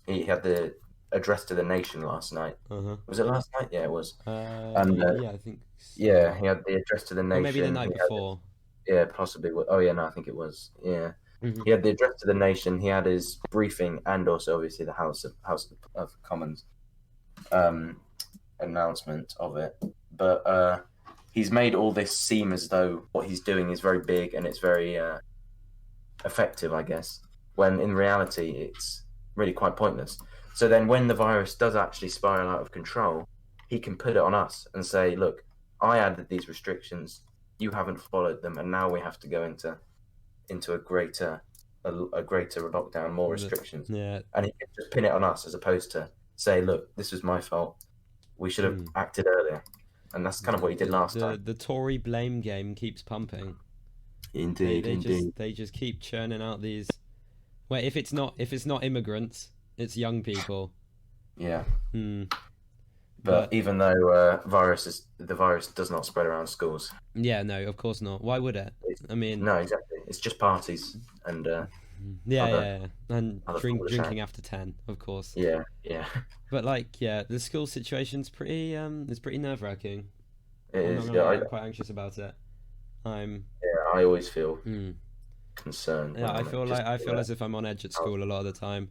He had the address to the nation last night. Was it last night? Yeah, it was. I think. Yeah, he had the address to the nation. Or maybe the night before. Yeah, possibly. Oh, yeah, no, I think it was. Yeah. He had the address to the nation. He had his briefing, and also obviously the House of Commons announcement of it. But he's made all this seem as though what he's doing is very big and it's very effective, I guess, when in reality it's really quite pointless. So then when the virus does actually spiral out of control, he can put it on us and say, look, I added these restrictions, you haven't followed them, and now we have to go into a greater lockdown, more restrictions. Yeah. And he can just pin it on us as opposed to say, look, this was my fault. We should have acted earlier. And that's kind of what he did last time. The Tory blame game keeps pumping. Indeed. They just keep churning out these. Well, if it's not immigrants, it's young people. Yeah. Mm. But even though the virus does not spread around schools. Yeah, no, of course not. Why would it? I mean, no, exactly. It's just parties and yeah, and other foolish drinking acts. after 10, of course. Yeah. But like, yeah, the school situation's pretty it's pretty nerve-wracking. It I'm not is. gonna Yeah, lie, I'm quite anxious about it. I always feel Mm. concerned. Yeah, When I I'm feel just like I feel as if I'm on edge at school a lot of the time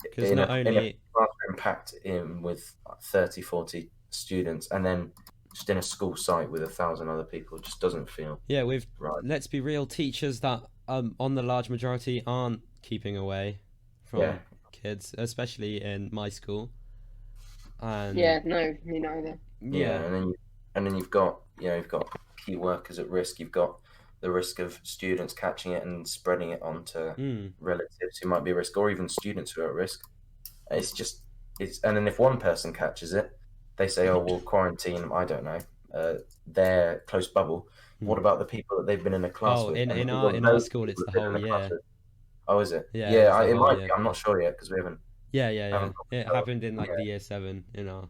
because in not a only classroom packed in with 30, 40 students, and then just in a school site with 1,000 other people, it just doesn't feel with right. let's be real, teachers that on the large majority aren't keeping away from kids, especially in my school. And no, me neither. And then you've got key workers at risk. You've got the risk of students catching it and spreading it onto relatives who might be at risk, or even students who are at risk. And then if one person catches it, they say, "Oh, we'll quarantine." I don't know, their close bubble. What about the people that they've been in a class with? In our school, it's the whole year. Oh, is it? Yeah, it might be. I'm not sure yet because we haven't. Yeah. It happened in like the year 7 in our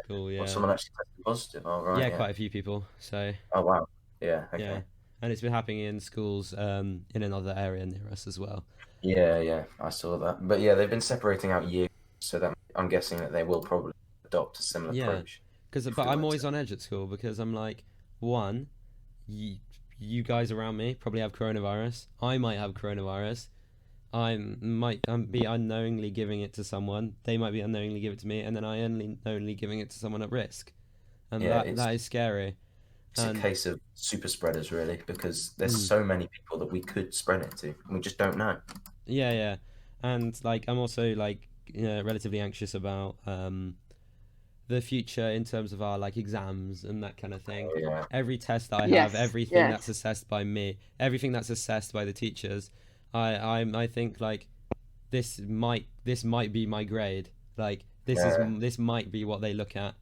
school. Yeah. Well, someone actually tested positive. Oh, right. Yeah, quite a few people. So. Oh wow. Yeah. Okay. Yeah, and it's been happening in schools in another area near us as well. Yeah. I saw that. But yeah, they've been separating out years, so that I'm guessing that they will probably adopt a similar approach. But I'm always on edge at school because I'm like, one, you guys around me probably have coronavirus. I might have coronavirus. I might be unknowingly giving it to someone. They might be unknowingly give it to me, and then I unknowingly giving it to someone at risk, and that is scary. It's a case of super spreaders, really, because there's so many people that we could spread it to, and we just don't know. Yeah, and like I'm also like relatively anxious about the future in terms of our like exams and that kind of thing. Every test that I have, everything that's assessed by me, everything that's assessed by the teachers, I think like this might be my grade. Like this might be what they look at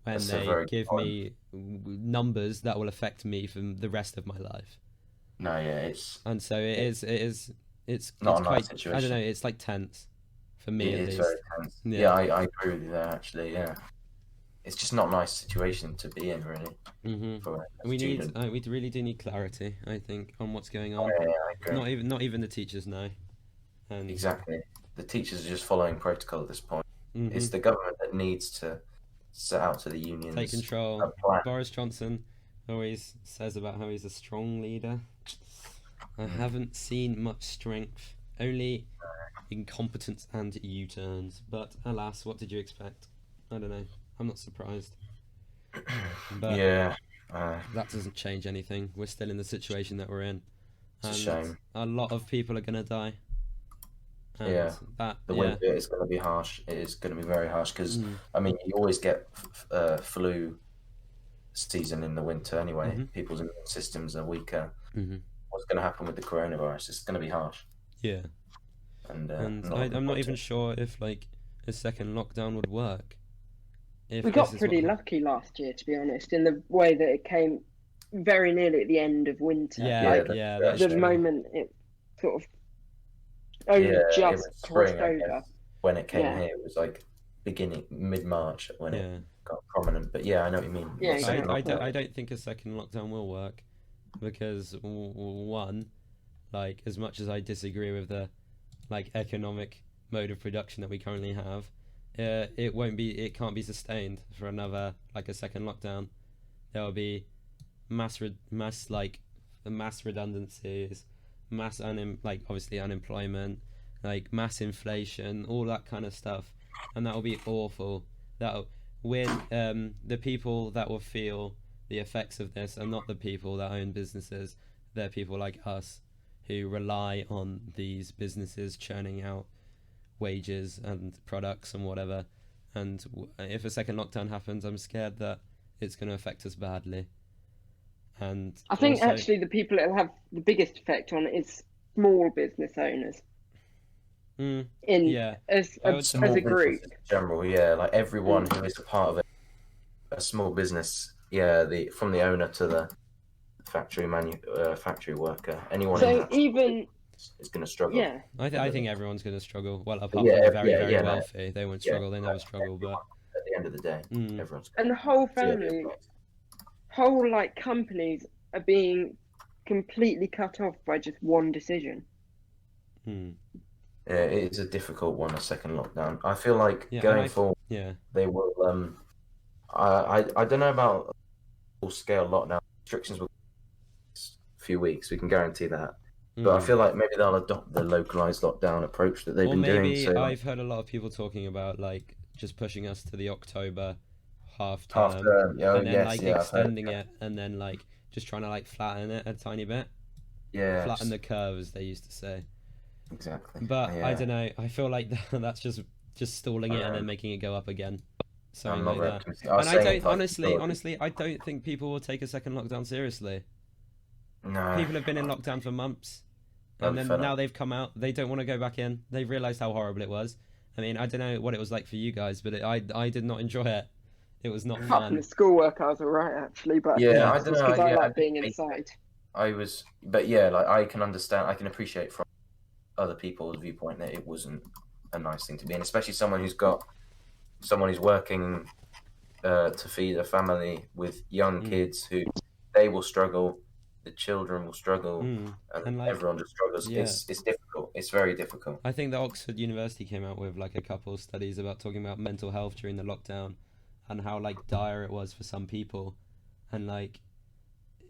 when they give me numbers that will affect me for the rest of my life. No, it's not a quite nice situation. I don't know, it's like tense for me at least. Very tense. Yeah, I agree with you there actually. Yeah, it's just not a nice situation to be in, really. We really do need clarity, I think, on what's going on. I agree. Not even the teachers know. And exactly, the teachers are just following protocol at this point. It's the government that needs to set out to the unions, take control. Boris Johnson always says about how he's a strong leader. I haven't seen much strength, only incompetence and U-turns. But alas, what did you expect? I don't know. I'm not surprised. But that doesn't change anything. We're still in the situation that we're in. It's a shame. A lot of people are going to die. And the winter is going to be harsh. It is going to be very harsh because, I mean, you always get flu season in the winter anyway. People's immune systems are weaker. What's going to happen with the coronavirus? It's going to be harsh. Yeah. And I'm not even sure if like a second lockdown would work. We got pretty lucky last year, to be honest, in the way that it came very nearly at the end of winter. The moment it sort of only just crossed over. When it came here, it was like mid-March when it got prominent. But I know what you mean. I don't think a second lockdown will work because one, like as much as I disagree with the like economic mode of production that we currently have, it can't be sustained for another like a second lockdown. There will be mass redundancies, obviously unemployment, like mass inflation, all that kind of stuff, and that will be awful. The people that will feel the effects of this are not the people that own businesses. They're people like us who rely on these businesses churning out wages and products and whatever. And if a second lockdown happens, I'm scared that it's going to affect us badly. And I think actually the people it'll have the biggest effect on is small business owners. As a group. In general, like everyone who is a part of a small business, from the owner to the factory worker, anyone. So even is going to struggle. Yeah. I think everyone's going to struggle. Well, apart Yeah, from the very, yeah, very yeah, wealthy, they won't struggle. They never struggle. But at the end of the day, everyone's And the whole feel the family, effect. whole like companies are being completely cut off by just one decision. Yeah, it is a difficult one, a second lockdown. I feel like Yeah, going forward, yeah, they will. I don't know about full scale lockdown restrictions will a few weeks. We can guarantee that. But I feel like maybe they'll adopt the localized lockdown approach that they've or been doing. maybe So I've heard a lot of people talking about like just pushing us to the October half half term, term, and then yes, like yeah, I've heard extending it, and then like just trying to like flatten it a tiny bit, yeah, flatten the curve, as they used to say. exactly. But yeah. I don't know. I feel like that's just stalling it and then making it go up again. Something like that. And I don't honestly, I don't think people will take a second lockdown seriously. No. People have been in lockdown for months, and then now they've come out. They don't want to go back in. They've realised how horrible it was. I mean, I don't know what it was like for you guys, but I did not enjoy it. It was not Apart from fun. the schoolwork, I was alright actually, but Yeah, I don't know. because I like being inside. But yeah, like I can understand, I can appreciate from other people's viewpoint that it wasn't a nice thing to be in, especially someone who's working to feed a family with young kids who they will struggle, the children will struggle, and like, everyone just struggles. Yeah. It's difficult. It's very difficult. I think that Oxford University came out with like a couple of studies about talking about mental health during the lockdown and how like dire it was for some people, and like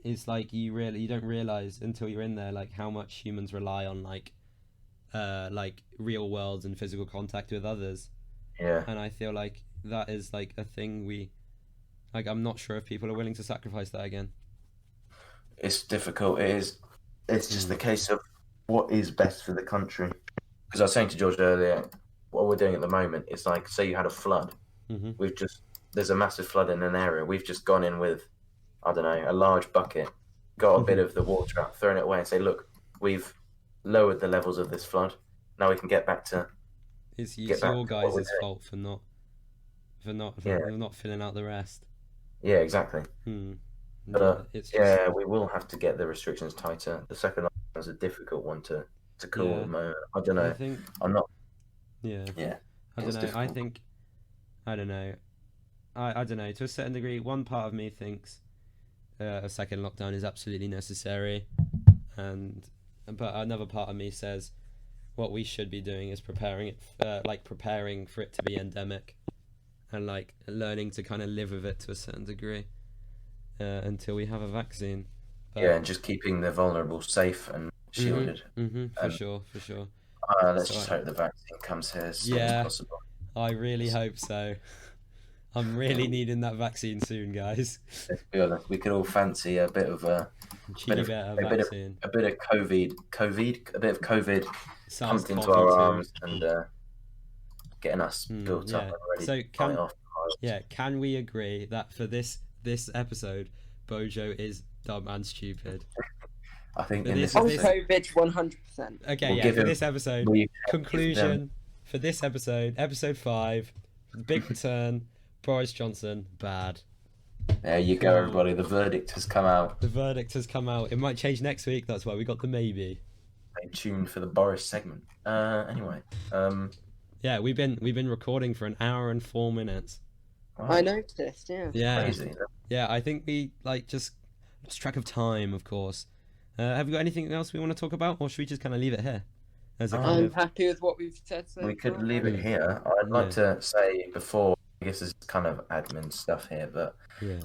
it's like you don't realize until you're in there like how much humans rely on like real world and physical contact with others. Yeah. And I feel like that is like a thing I'm not sure if people are willing to sacrifice that again. It's difficult. It's just the case of what is best for the country. Because I was saying to George earlier, what we're doing at the moment is like, say you had a flood. There's a massive flood in an area. We've just gone in with, I don't know, a large bucket, got a bit of the water out, thrown it away, and say, look, we've lowered the levels of this flood. Now we can get back to. It's your guys' fault for not filling out the rest. Yeah, exactly. But we will have to get the restrictions tighter. The second lockdown is a difficult one to call at the moment. I don't know. I'm not. Yeah. Yeah. I don't know. Difficult. I don't know. I don't know. To a certain degree, one part of me thinks a second lockdown is absolutely necessary, but another part of me says what we should be doing is preparing for it to be endemic, and like learning to kind of live with it to a certain degree until we have a vaccine. And just keeping the vulnerable safe and shielded. For sure. Let's just hope the vaccine comes here as soon as possible. I really hope so. I'm really needing that vaccine soon, guys. Let's be honest. We could all fancy a bit of vaccine. a bit of COVID, a bit of COVID pumped into our arms and getting us built up and ready. So can we agree that for this episode, Bojo is dumb and stupid? I think on COVID 100%. Okay, for this episode, conclusion for this episode, episode 5, big return. Boris Johnson, bad. There you go, everybody. The verdict has come out. It might change next week. That's why we got the maybe. Stay tuned for the Boris segment. Anyway. Yeah, we've been recording for an hour and 4 minutes. Wow. I noticed. Yeah. Yeah. Crazy. Yeah, I think we just lost track of time, of course. Have you got anything else we want to talk about, or should we just kind of leave it here? I'm happy with what we've said so We could leave it here. I'd like to say before. I guess it's kind of admin stuff here, but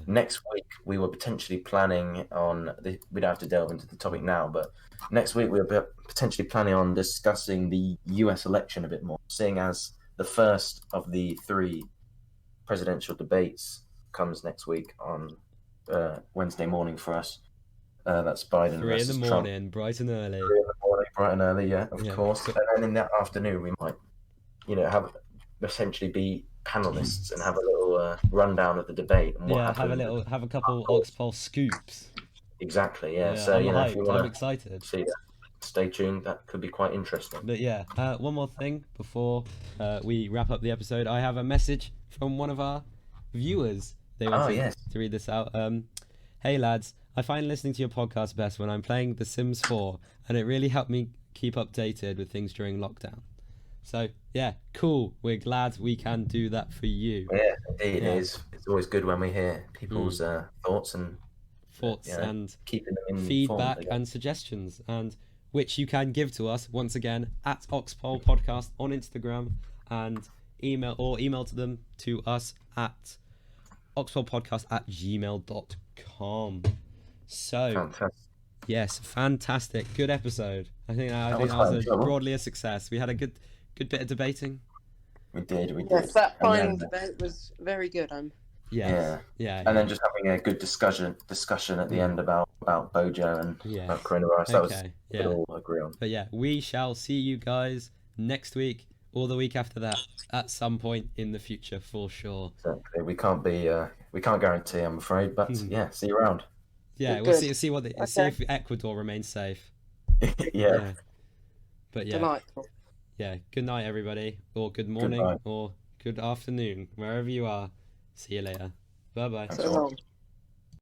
next week we were potentially planning on. We don't have to delve into the topic now, but next week we were potentially planning on discussing the U.S. election a bit more, seeing as the first of the 3 presidential debates comes next week on Wednesday morning for us. That's Biden 3 versus in the morning, Trump. Bright and early. 3 in the morning, bright and early, of course. And then in that afternoon we might, have essentially be panelists and have a little rundown of the debate and what happened. have a couple Oxpol scoops. Exactly, so if you want I'm excited. See that, stay tuned. That could be quite interesting. But one more thing before we wrap up the episode. I have a message from one of our viewers. They want to read this out. Hey lads, I find listening to your podcast best when I'm playing The Sims 4, and it really helped me keep updated with things during lockdown. So, yeah, cool. We're glad we can do that for you. Yeah, indeed. Yeah. It's always good when we hear people's thoughts and keeping them in feedback and suggestions, and which you can give to us once again at Oxpol Podcast on Instagram, and email to them to us at oxpolpodcast@gmail.com. So fantastic. Yes, fantastic. Good episode. I think that was broadly a success. We had a good bit of debating. We did. Yes, that final debate was very good. Yeah. And then just having a good discussion at the end about Bojo and about coronavirus. That was we all agree on. But yeah, we shall see you guys next week or the week after that at some point in the future for sure. Exactly. We can't guarantee, I'm afraid, but yeah, see you around. Yeah, we'll see see if Ecuador remains safe. Yeah. But yeah. Delightful. Yeah. Good night, everybody, or good morning, or good afternoon, wherever you are. See you later. Bye bye. So long.